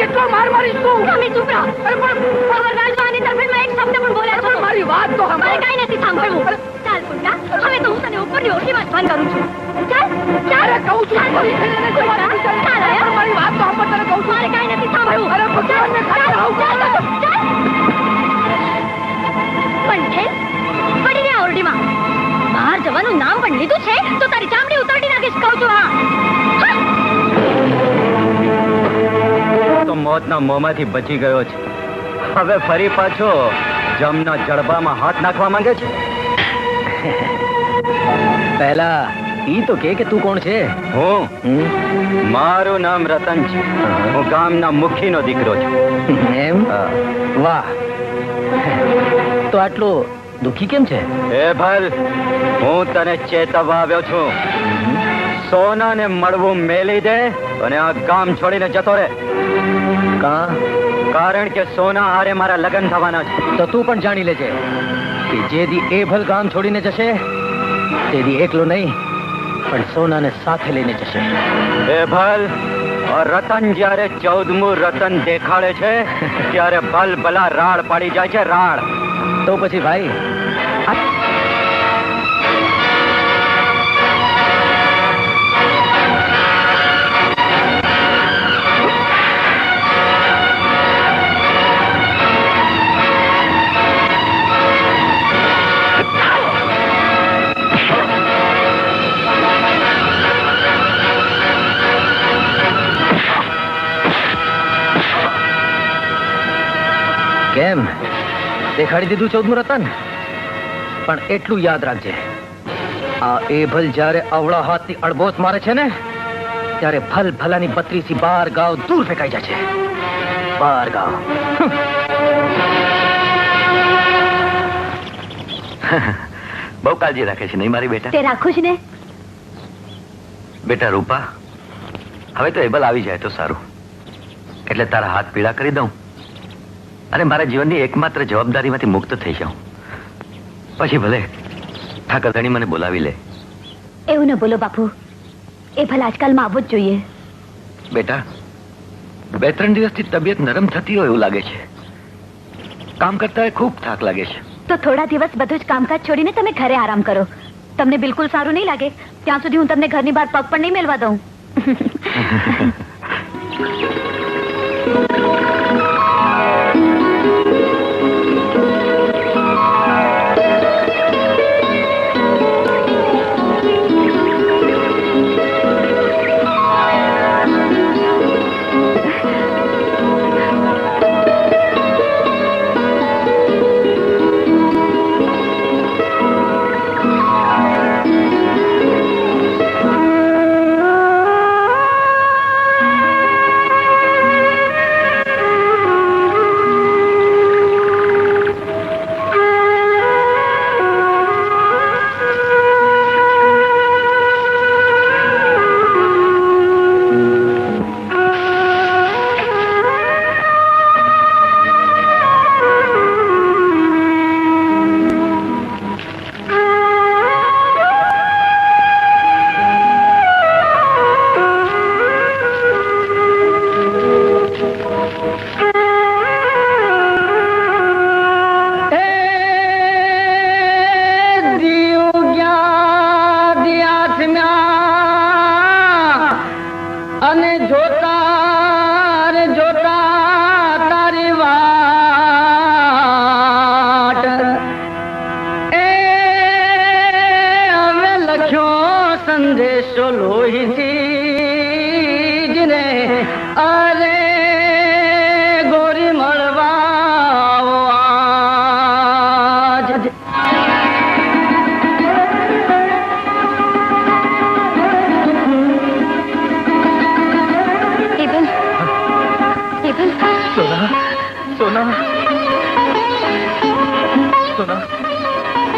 કેટલો માર મારીશ તું. તમે ચૂપ રહો. અરે પણ રાજવાની તરફેણમાં એક શબ્દ પણ બોલ્યા છો. મારી વાત તો મારે કઈ નથી સાંભળવું. ચાલ કુંડા, હવે તો હું તને ઉપરની ઓરડીમાં જ ફોન કરું છું. ચાલ ચાલ કહું છું મારી વાત તો સાંભળ, તને કહું છું મારે કાંઈ નથી સાંભળવું. અરે ભગવાન ને ચાલ પણ છે પડી ગયા ઓરડીમાં. બહાર જવાનું નામ પણ લીધું છે તો તારી ચામડી ઉતારી નાખીશ કહું છું. હા તો મોતના મોંમાંથી બચી ગયો છે. હવે ફરી પાછો જમના જડબામાં હાથ નાખવા માંગે છે. પહેલા ઈ તો કે તું કોણ છે? હું મારું નામ રતન છે. હું ગામના મુખીનો દીકરો છું. એમ? વાહ. તો આટલો દુખી કેમ છે? એ ભલ, હું તને ચેતવવા આવ્યો છું. સોનાને મળવું મેલી દે અને આ ગામ છોડીને જતો રહે. કારણ કે સોના હારે મારા લગ્ન થવાના છે. તો તું પણ જાણી લેજે કે જે દી એ ભલ ગામ છોડીને જશે તે દી એકલો નહીં પણ સોનાને સાથે લઈને જશે. એ ભલ, રતન જ્યારે 14મું રતન દેખાડે છે ત્યારે ભલ ભલા રાડ પાડી જાય છે. રાડ તો પછી ભાઈ કેમ દેખાડી દીધું 14મું રતન? પણ એટલું યાદ રાખજે, આ એભલ જ્યારે અવળા હાથથી અડબોસ મારે છે ને ત્યારે ભલ ભલાની 32 12 ગાવ દૂર ફેંકાઈ જાય છે. 12 ગાવ. બહુ કાળજી રાખે છે નહીં મારી બેટા? તે રાખું જ ને. બેટા રૂપા, હવે તો એબલ આવી જાય તો સારું, એટલે તારા હાથ પીળા કરી દઉં અને મારા જીવનની એકમાત્ર જવાબદારીમાંથી મુક્ત થઈ જાઉં. પછી ભલે ઠાકરધણી મને બોલાવી લે. એવું ન બોલો બાપુ, એ ભલે આજકાલમાં આવવું જ જોઈએ. બેટા, 2-3 દિવસથી તબિયત નરમ થતી હોય એવું લાગે છે. કામ કરતા ખૂબ થાક લાગે છે. તો થોડા દિવસ બધું જ કામકાજ છોડીને તમે ઘરે આરામ કરો. તમને બિલકુલ સારું નહીં લાગે ત્યાં સુધી હું તમને ઘરની બહાર પગ પણ નહીં મેલવા દઉં.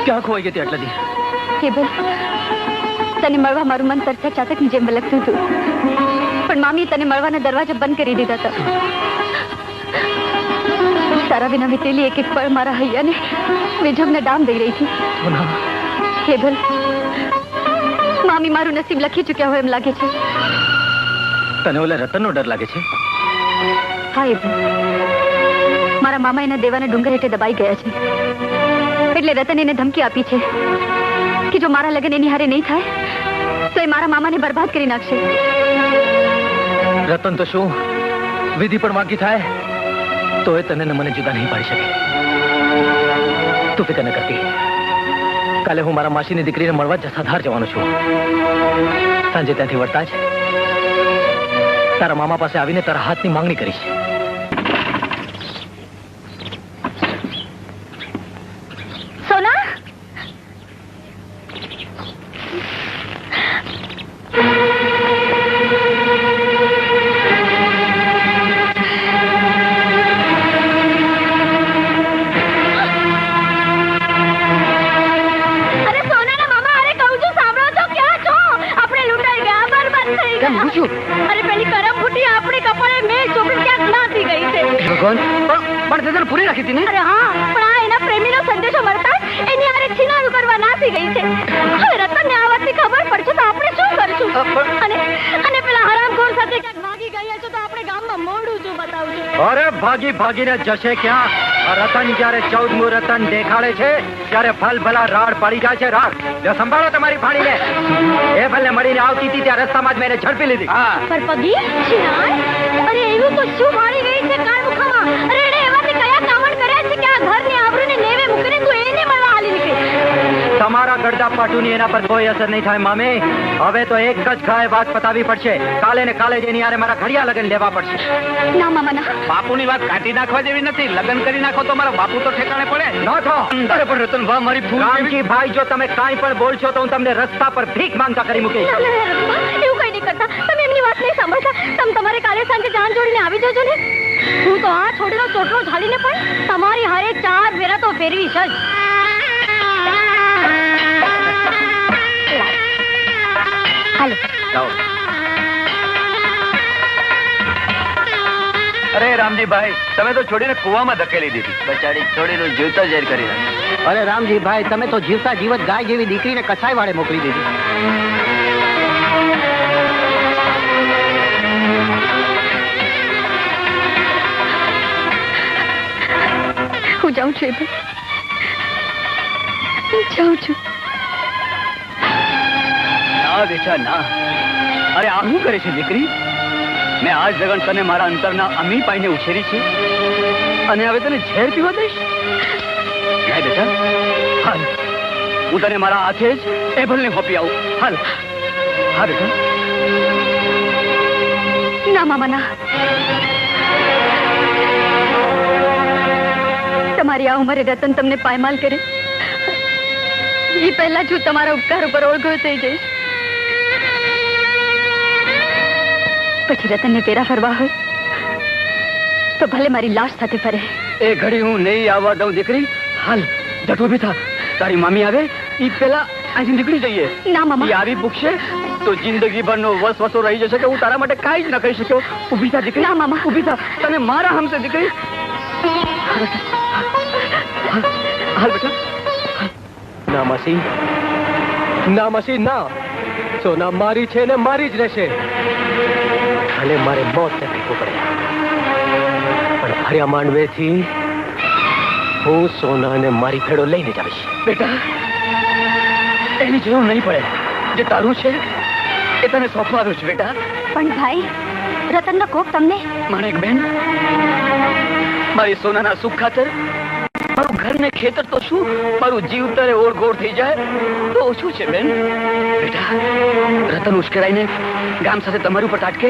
ક્યાં ખોવાઈ ગઈ આટલા દી? કેબલ, તને મળવા મારું મન તરતા ચાતકની જેમ વલકતું હતું, પણ મામીએ તને મળવાના દરવાજા બંધ કરી દીધા હતા. તારા વિના વીતેલી એક એક પળ મારા હૈયાને વેજમને ડામ દઈ રહી હતી. કેબલ, મામી મારું નસીબ લખી ચૂક્યા હોય એમ લાગે છે. તને ઓલા રતનનો ડર લાગે છે? હા એબલ, મારા મામા એના દેવાના ડુંગર હેઠે દબાઈ ગયા છે એટલે રતન એને ધમકી આપી છે મારા લગ્ન એની હારે નહીં થાય તો એ મારા મામાને બરબાદ કરી નાખશે. રતન તો શું વિધિ પણ વાગી થાય તો એ તને ને મને જુદા નહીં પાડી શકે. તું ફિકર ન કરતી. કાલે હું મારા માસીની દીકરીને મળવા જસાધાર જવાનો છું. સાંજે ત્યાંથી વળતા જ તારા મામા પાસે આવીને તારા હાથની માંગણી કરીશ. સોના, અરે પેલી કરમ ફૂટી આપણી કપાળે મેં ચોપડી ક્યાંક નાસી ગઈ છે. ભગવાન, પણ તે પૂરી રાખી હતી ને? અરે હા, પણ આ એના પ્રેમીનો સંદેશો મળતા એની હારે છીનાયું કરવા નાસી ગઈ છે. હવે રતનને આ વાતની ખબર પડશે તો આપણે શું કરશું? અને પેલા હરામખોર સાથે ક્યાંક ભાગી ગયા છો તો આપણે ગામમાં મોઢું શું બતાવશું? અરે ભાગીને જશે ક્યાં? રતન જયારે 14મું રતન દેખાડે છે ત્યારે ફલ ભલા રાડ પડી જાય છે. રાડ જો સંભાળો તમારી ફાડીને. એ ભલે મળીને આવતી હતી ત્યાં રસ્તામાં જ મેં એને ઝડપી લીધી. પર પગી શિયાળ, અરે એવું તો શું મારી ગઈ છે કાળમુખામાં? અરે એને એવાથી કયા કામણ કર્યા છે કે આ ઘરની આબરૂને નેવે મૂકીને તું એને મળવા હાલી નીકળી? તમારા ગડદા પાટુની એના પર કોઈ અસર નહીં થાય મામી. હવે તો એક જ ખાય વાત પતાવી પડશે. કાલે ને કાલે જ એની હારે મારા ઘડિયા લગન લેવા પડશે. ના મામા ના, બાપુની વાત કાઢી નાખવા જેવી નથી. લગ્ન કરી નાખો તો મારા બાપુ તો ઠેકાણે પડે. ન થો. અરે પણ રતન વાહ મારી ભૂલ. રામજી ભાઈ, જો તમે કાંઈ પણ બોલશો તો હું તમને રસ્તા પર ભીખ માંગતા કરી મૂકીશ. ના, ના, ના, એવું કઈ નહીં કરતા. તમે એમની વાત નહીં સાંભળતા. તમે તમારે કાલે સાંજે જાન જોડીને આવી જજો ને. હું તો આ છોડીનો ચોટલો ઝાલીને પણ તમારી હારે 4 ફેરા તો ફેરવીશ જ. હાલો. અરે રામજીભાઈ, તમે તો છોડીને કુવામાં ધકેલી દીધી. બચાડી છોડીનું જીવતો ઝેર કરી નાખ્યું. અરે રામજી ભાઈ, તમે તો જીવતા જીવત ગાય જેવી દીકરીને કસાઈ વાળે મોકલી દીધી. હું જાઉં છું એબલ, જાઉં છું. ના બેટા ના. અરે આ શું કરે છે દીકરી? મેં આજ લગન તને મારા અંતરના અમી પાઈને ઉછેરી છે અને હવે તને ઝેર પીવા દઈશ? નહીં બેટા, હાલ હું તને મારા હાથે જ એબલને હોપી આવું. હાલ. હા બેટા. ના મામા ના, તમારી આ ઉંમરે રતન તમને પાયમાલ કરે એ પહેલા જ હું તમારા ઉપકાર ઉપર ઓળઘો થઈ જઈશ. પછી રતનને પેરા ફરવા હોય તો ભલે મારી લાશ સાથે ફરે. એ ઘડી હું નહીં આવવા દઉં દીકરી. હાલ જતો ઉભી થા. તારી મામી આવે એ પેલા અહીંથી નીકળી જઈએ. ના મામા. એ આવી પૂછશે તો જિંદગીભરનો વસવસો રહી જશે કે હું તારા માટે કાંઈ જ ન કહી શક્યો. ઉભી થા દીકરી. ના મામા. ઉભી થા. તને મારા હમશે દીકરી. હાલ બેટા. ના માસી, ના માસી ના. સોના મારી છે ને મારી જ રહેશે. ભલે મારે મોત તકલીફો પડે પણ ભર્યા માંડવેથી હું સોનાને મારી ભેળો લઈને જ આવીશ. બેટા એની જરૂર નહીં પડે. જે તારું છે એ તને સોંપવાનું છે બેટા. પણ ભાઈ, રતનનો કોપ તમને. માણેક બેન, મારી સોનાના સુખ ખાતર મારું ઘર ને ખેતર તો શું, મારું જીવતરે ઓળઘોળ થઈ જાય તો ઓછું છે બેન. બેટા રતન ઉશ્કેરાઈને ગામ સાથે તમારી ઉપર તાટકે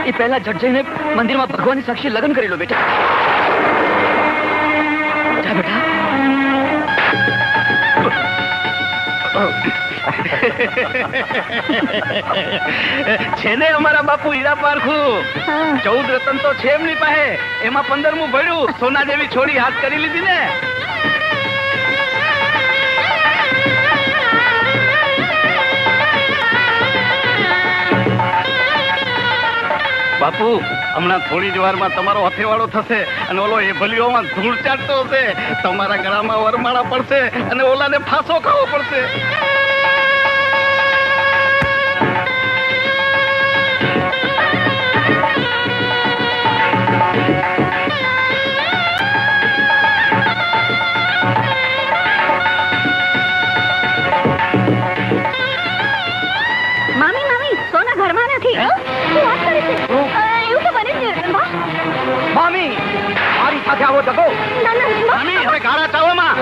એ પહેલા જટ જઈને મંદિરમાં ભગવાનની સાક્ષી લગ્ન કરી લો બેટા. જા બેટા. છે ને અમારા બાપુ હીરા પારખું. 14 રતન તો છે એમની પાસે. એમાં 15મું ભર્યું. સોના જેવી છોડી હાથ કરી લીધી ને. બાપુ હમણાં થોડી જ વારમાં તમારો હથેવાળો થશે અને ઓલો એ ભલીઓમાં ધૂળ ચાટતો હશે. તમારા ગળામાં વરમાળા પડશે અને ઓલાને ફાંસો ખાવો પડશે. સાથે આવો ધક્કો. ના ના રતનબા. મામી હવે ગાળા ચાવોમાં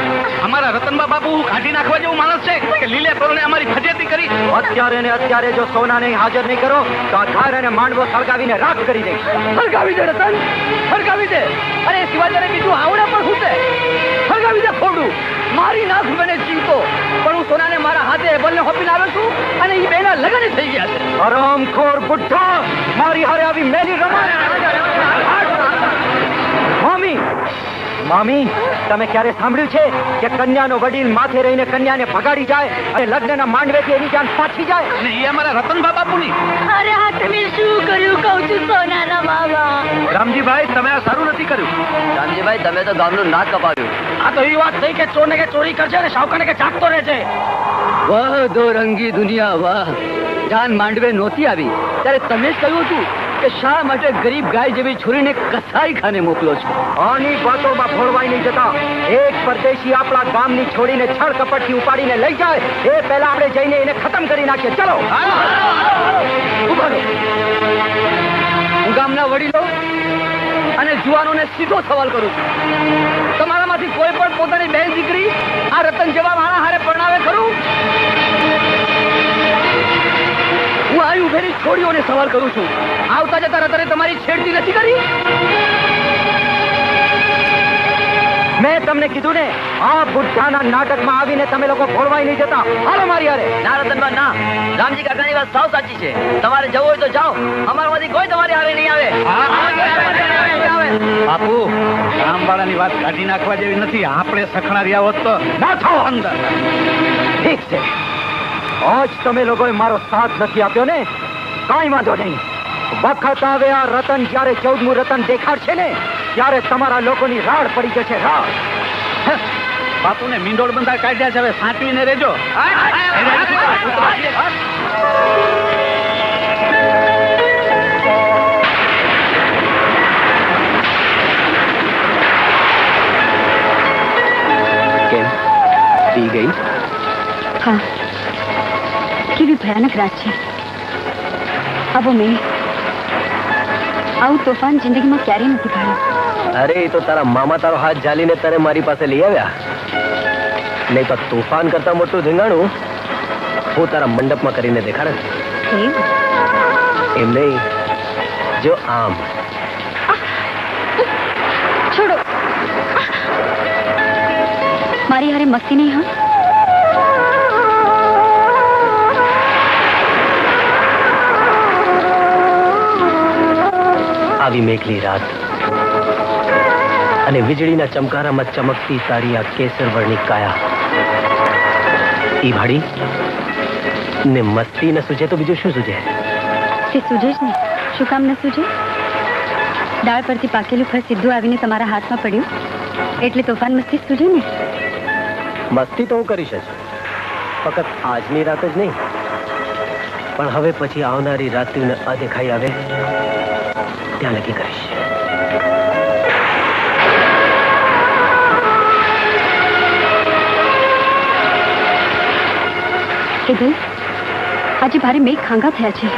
અમારા રતનબા બાપુ કાઢી નાખવા જેવું માણસ છે કે લીલે તોરણે અમારી ફજેતી કરી. અત્યારે ને અત્યારે જો સોનાને હાજર નહીં કરો તો આ ઘર અને માંડવો સળગાવીને રાખ કરી દઈશ. સળગાવી દે રતન, સળગાવી દે. અરે સિવાય તને બીજું આવડે પણ શું છે? સળગાવી દે ખોડું. મારી નાખ મને જીવતો પણ હું સોનાને મારા હાથે એબલને હોપીને આવ્યો છું અને એ બેના લગ્ન થઈ ગયા છે. હરામખોર બુઢ્ઢો, મારી હારે આવી મેલી રમાડ. મામી, મામી, તમે ક્યારે સાંભળ્યું છે કે કન્યાનો વડીલ માથે રહીને કન્યાને ભગાડી જાય અને લગ્નના માંડવેથી એની જાન પાછી જાય? અને એ અમારા રતનબા બાપુની. અરે આ તમે શું કર્યું કહું છું સોનાના બાબા. રામજીભાઈ તમે આ સારું નથી કર્યું. રામજીભાઈ, તમે તો ગામનું નાક કપાવ્યું. આ તો એવી વાત થઈ કે ચોરને કે ચોરી કરશે અને શાહુકારને કે જાગતો રહેશે. વાહ દો રંગી દુનિયા વાહ. જાન માંડવે નહોતી આવી ત્યારે તમે જ કહ્યું હતું કે શા માટે ગરીબ ગાય જેવી છોરીને કસાઈ ખાને મોકલો છો. આની વાતોમાં ભોળવાઈ નહીં જતા. એક પરદેશી આપણા ગામની છોડીને છળ કપટથી ઉપાડીને લઈ જાય એ પહેલા આપણે જઈને એને ખતમ કરી નાખીએ. ચલો ઉભા રહો. હું ગામના વડીલો અને જુવાનોને સીધો સવાલ કરું છું. તમારામાંથી કોઈ પણ પોતાની બહેન દીકરી આ રતન જેવા માણા હારે પરણાવે ખરું? હું આવી ઉભેલી છોડીઓને સવાલ કરું છું. આવતા જતા રતને તમારી છેડતી નથી કરી? મેં તમને કીધું ને, આ બુઢ્ઢાના નાટકમાં આવીને તમે લોકો ભોળવાઈ નહીં જતા. હાલો મારી હારે. ના રતનબા ના, રામજી કાકાની વાત સાવ સાચી છે. તમારે જવું હોય તો જાઓ, અમારામાંથી કોઈ તમારી હારે નહીં આવે. બાપુ રામવાળાની વાત કાઢી નાખવા જેવી નથી. આપણે સખણારિયા હોત તો ના થાઓ અંદર. ઠીક છે, આજ તમે લોકોએ મારો સાથ નથી આપ્યો ને, કાંઈ વાંધો નહીં. વખત આવે આ રતન જ્યારે 14મું રતન દેખાડશે ને ત્યારે તમારા લોકોની રાડ પડી જશે. રાડ. બાપુને મીંડોળ બંધા કાઢ્યા છે, હવે સાચવીને રહેજો. કેમ પી ગઈ? હા, કેવી ભયાનક રાત છે. આવો મેં આવું તોફાન જિંદગીમાં ક્યારેય નથી પાડ્યું. અરે એ તો તારા મામા તારો હાથ ઝાલીને તને મારી પાસે લઈ આવ્યા. નહીં તો તોફાન કરતા મોટું ધીંગાણું હું તારા મંડપમાં કરીને દેખાડે. એમ નહીં, જો આમ. છોડો, મારી હારે મસ્તી નહીં. હા, આવી મેઘલી રાત અને વીજળીના ચમકારામાં ચમકતી તારી આ કેસર વર્ણની કાયા, ઈ ભાડી ને મસ્તી ન સૂજે તો બીજું શું સૂજે? તે સૂજે જ ને. શું કામ ન સૂજે? દાળ પરથી પાકેલું ફળ સીધું આવીને તમારા હાથમાં પડ્યું એટલે તોફાન મસ્તી સૂજે ને. મસ્તી તો હું કરીશ જ, ફક્ત આજની રાત જ નહીં પણ હવે પછી આવનારી રાત્રિને અદેખાઈ આવે ત્યાં લગી કરીશ. એ ભાઈ, આજે ભારે મેઘ ખાંગા થયા છે.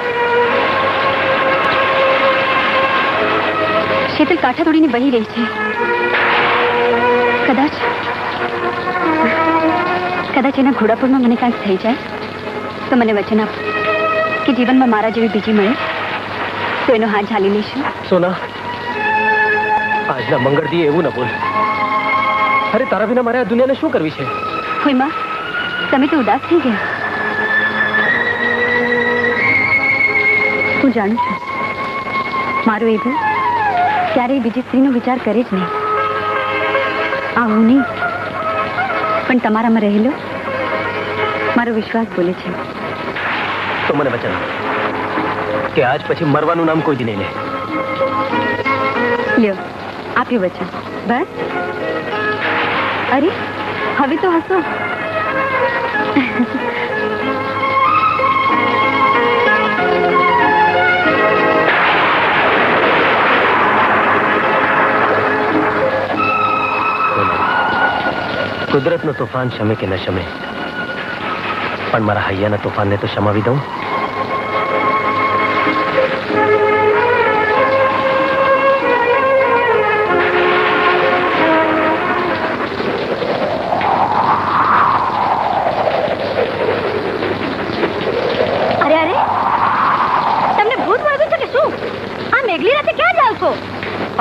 શીતલ કાંઠા તોડીને વહી રહી છે. કદાચ એના ઘોડાપુરમાં મને કાંઈક થઈ જાય તો મને વચન આપ કે જીવનમાં મારા જેવી બીજી મળે તો એનો હાથ ઝાલી લઈશું. સોના, આજના મંગળદીએ એવું ન બોલ. અરે તારા વિના મારે આ દુનિયાને શું કરવી છે? હોય માં, તમે તો ઉદાસ થઈ ગયા. હું જાણું છું મારું એવું ક્યારેય બીજી સ્ત્રીનો વિચાર કરે જ નહીં. આ હું નહીં પણ તમારામાં રહેલો મારો વિશ્વાસ બોલે છે. તો મને વચન આપ કે આજ પછી મરવાનું નામ કોઈ દી નહીં લે. લ્યો, આપ્યું વચન. બસ. અરે હવે તો હસો. કુદરતનો તોફાન શમે કે ન શમે પણ મારા હૈયાના તોફાનને તો શમાવી દઉં. છો?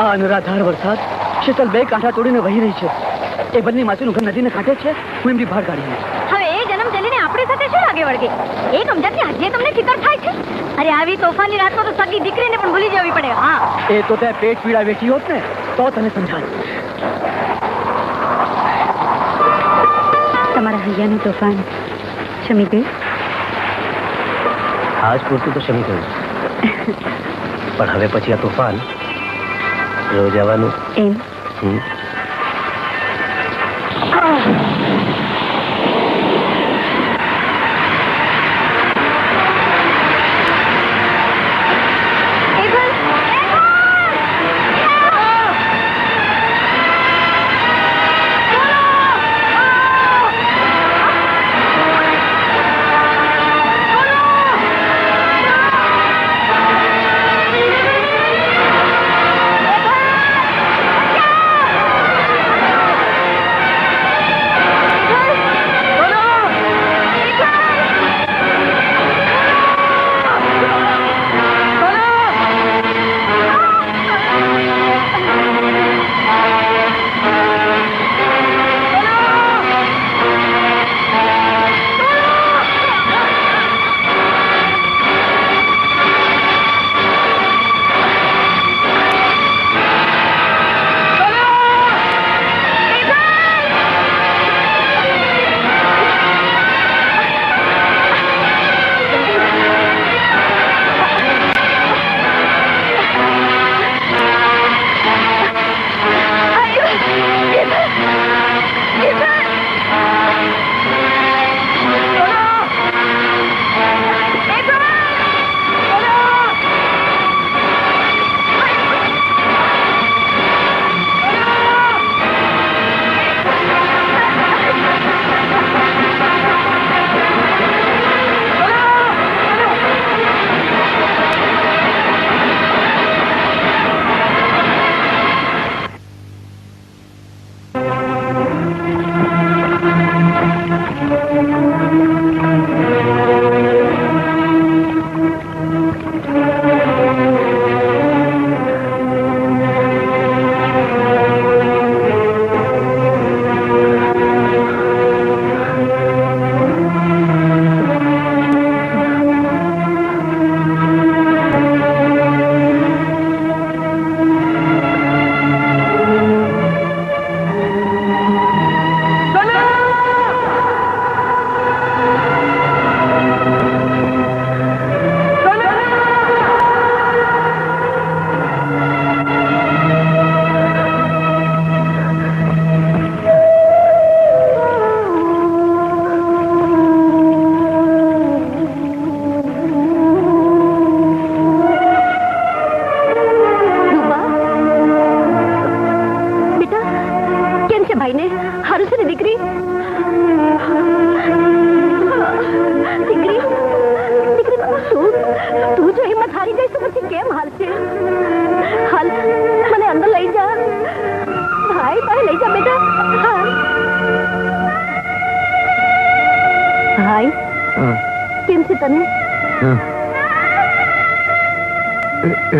આ અનરાધાર વરસાદ શીતલ બે કાંઠા તોડીને વહી રહી છે. એ બંને માસીનું ઘર નદીને કાંઠે છે. હું એમની બહાર કાઢી લઈશ. હવે એ જન્મ ચલીને આપણી સાથે શું લાગે વળગે? એ સમજાતી હજી તમને ફિકર થાય છે? અરે આવી તોફાની રાતમાં તો સગી દીકરીને પણ ભૂલી જવી પડે. હા, એ તો ત્યાં પેટ પીડા વેઠી હોત ને તો તને સમજાય. તમારા હૈયાનું તોફાન શમી ગયું? આજ પૂરતું તો શમી ગયું, પણ હવે પછી આ તોફાન રોજ આવવાનું. એમ?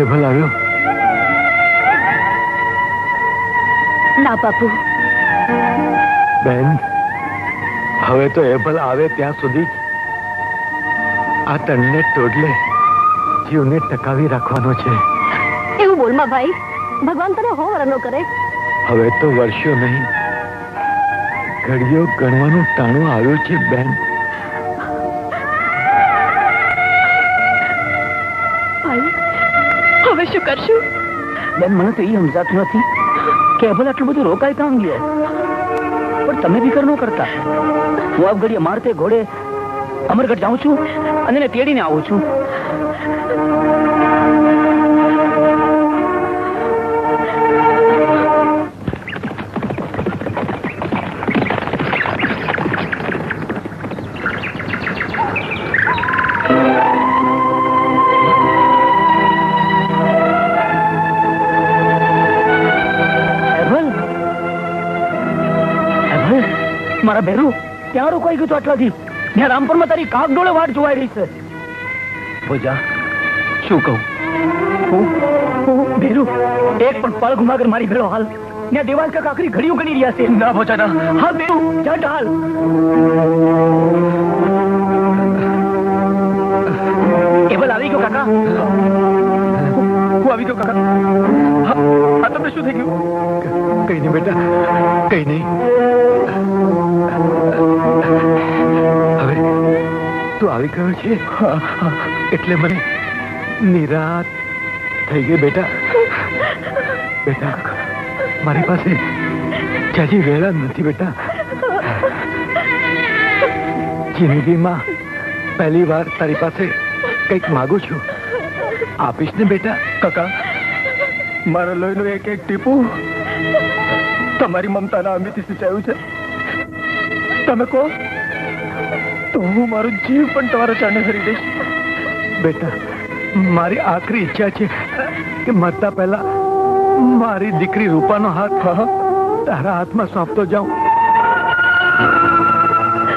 એ ભલ આવ્યો? ના બાપુ. બેન, હવે તો એભલ આવે ત્યાં સુધી આ તણને ટોડલે જીવને ટકાવી રાખવાનો છે. એવું બોલમાં ભાઈ, ભગવાન તને હો વરનો કરે. હવે તો વર્ષો નહીં, ઘડીઓ ગણવાનું ટાણું આવ્યું છે બેન. ભાઈ, હવે શું કરશું? બેન, મને તો એ સમજાતું નથી કે અભલ આટલું બધું રોકાય કામ ગયો. પણ તમે ફિકર ન કરતા. હું આ ઘડીએ મારતે ઘોડે અમરગઢ જાઉં છું અને એને તેડીને આવું છું. મારા બેરું ક્યાં રોકાઈ ગયું આટલાથી? ત્યાં રામપુરમાં તારી કાક ડોળે વાટ જોવાઈ રહી છે. પૂજા, શું કહું? હું ભેરુ એક પણ પળ ઘુમાકર મારી ભેળો હાલ ત્યાં દેવાલ કા કાકરી ઘડીઓ ગણી રહ્યા છે ના પહોંચાના હા ભેરુ જટ હાલ એવલ આવી ગયો કાકા હું આવી ગયો કાકા હા તમને શું થઈ ગયું કઈ નહીં બેટા કઈ નહીં હવે તું આવી ગયો છે એટલે મને નિરાત થઈ ગઈ બેટા બેટા મારી પાસે જાજી વેળા નથી બેટા જિંદગીમાં પહેલી વાર તારી પાસે કંઈક માંગુ છું આપીશ ને બેટા કાકા મારા લોહીનું એક એક ટીપું તમારી મમતાના અમીથી સિંચાયું છે તમે કહો તો હું મારું જીવ પણ તમારા ચરણે ધરી દઈશ બેટા મારી આખરી ઈચ્છા છે કે મરતા પહેલા મારી દીકરી રૂપાનો હાથ તારા હાથમાં સોંપતો જાઉં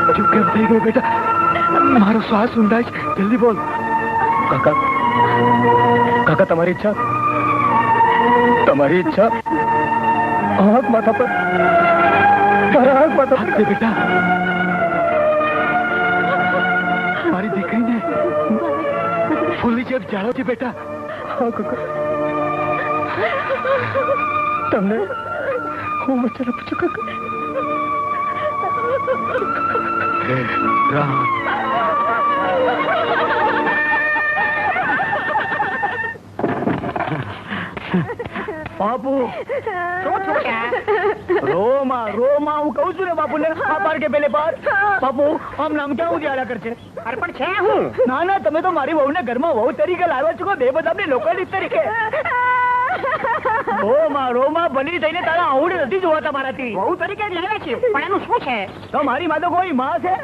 ચૂપ કેમ થઈ ગયો બેટા મારો શ્વાસ ઊંધાય છે જલ્દી બોલ કાકા કાકા તમારી ઈચ્છા આંખ માથા પર મારા આંખ માથા પર દે બેટા મારી દીકરીને ફૂલની જેમ જાળો છે બેટા હા કાકા તમને હું વચન આપું છું કાકા હે રામ બાપુ રોમા રોમા હું કહું છું ને બાપુને આ પાર કે પેલે પાર બાપુ આમ નામ ક્યાં ઉધી આલા કરશે અરે પણ છે હું ના ના તમે તો મારી વહુને ઘરમાં વહુ તરીકે લાવ્યા છો બે બધા આપણી લોકોની તરીકે રોમા બની થઈને તારા આવડે નથી જોવાતા મારાથી વહુ તરીકે લાવે છે પણ એનું શું છે તો મારી માં તો કોઈ માં છે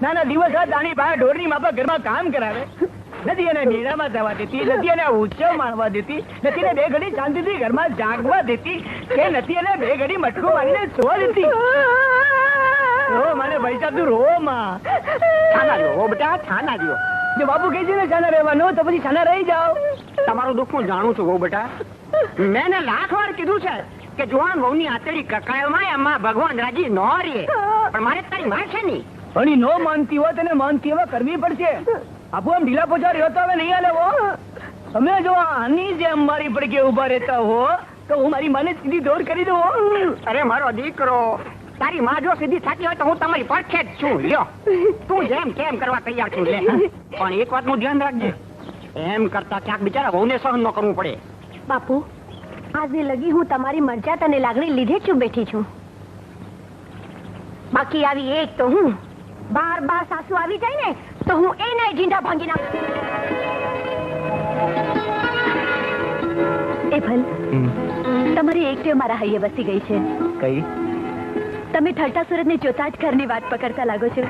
ના ના દિવસ રાત દાણી બહાર ઢોરની માપા ઘરમાં કામ કરાવે નથી એને મેળામાં જવા દેતી નથી એને ઉત્સવ માણવા દેતી નથી એને બે ઘડી શાંતિથી ઘરમાં જાગવા દેતી કે નથી એને બે ઘડી મટકો મારીને સુવા દેતી રો મને પૈસા તું રો માં છાના લ્યો બેટા છાના લ્યો જો બાપુ કહે છે ને છાના રહેવાનું તો પછી છાના રહી જાઓ તમારું દુઃખ હું જાણું છું બેટા મેં એને લાખ વાર કીધું છે કે જુવાન વહુની આતેડી કકાયોમાં એમાં ભગવાન રાજી ન રહે પણ મારે તારી માં છે નહીં પણ નો માનતી હોય તેને માનતી હવે કરવી પડશે આપો આમ ઢીલા પોચા રહ્યો તો હવે નહીં હાલે હો તમે જો આની જેમ મારી પડકે ઉભા રહેતા હો તો હું મારી માને સીધી દોર કરી દઉં અરે મારો દીકરો તારી માં જો સીધી થતી હોય તો હું તમારી પડખે જ છું લ્યો તું જેમ કેમ કરવા તૈયાર છું લે પણ એક વાતનું ધ્યાન રાખજે એમ કરતા ક્યાંક બિચારા વહુને સહન ન કરવું પડે બાપુ આજે લગી હું તમારી મરજાત અને લાગણી લીધે જ બેઠી છું બાકી આવી એક તો હું બાર સાસુ આવી જાય ને તો હું એને જીંડા ભાંગી નાખ એ ભલ તમારી એક ટેવ મારા હૈયે વસી ગઈ છે કઈ તમે ઠરતા સુરતને જોતા જ ઘરની વાત પકડતા લાગો છો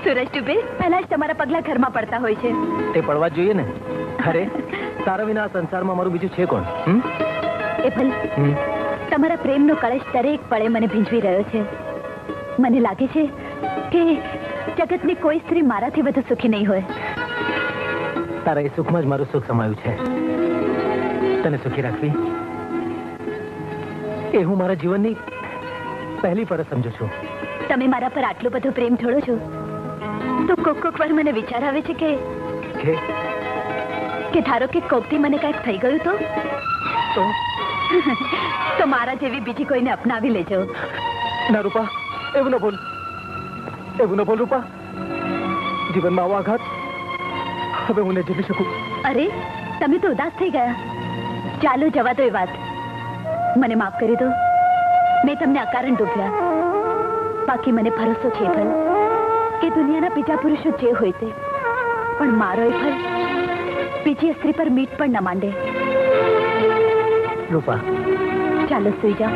સુરજ ડૂબે પહેલા જ તમારા પગલા ઘરમાં પડતા હોય છે તે પડવા જ જોઈએ ને અરે તારા વિના આ સંસારમાં મારું બીજું છે કોણ એ ભલ તમારા પ્રેમનો કળશ દરેક પળે મને ભીંજવી રહ્યો છે મને લાગે છે કે જગતની કોઈ સ્ત્રી મારાથી વધુ સુખી નહીં હોય તારા એ સુખમાં જ મારું સુખ સમાયું છે તને સુખી રાખવી એ હું મારા જીવનની પહેલી ફરજ સમજુ છું તમે મારા પર આટલો બધો પ્રેમ ઢોળો છો તો કોક વાર મને વિચાર આવે છે કે ધારો કે કોકથી મને કંઈક થઈ ગયું તો મારા જેવી બીજી કોઈને અપનાવી લેજો ના રૂપા એવું ન બોલ રૂપા જીવનમાં આવો આઘાત હવે હું નહીં જીવી શકું અરે તમે તો ઉદાસ થઈ ગયા ચાલો જવા દો એ વાત મને માફ કરી દો મેં તમને અકારણ ડૂબ્યા બાકી મને ભરોસો છે ભલ કે દુનિયાના બીજા પુરુષો જે હોય તે પણ મારો એ ભલ બીજી સ્ત્રી પર મીઠ પણ ન માંડે રૂપા ચાલો સુઈ જાઓ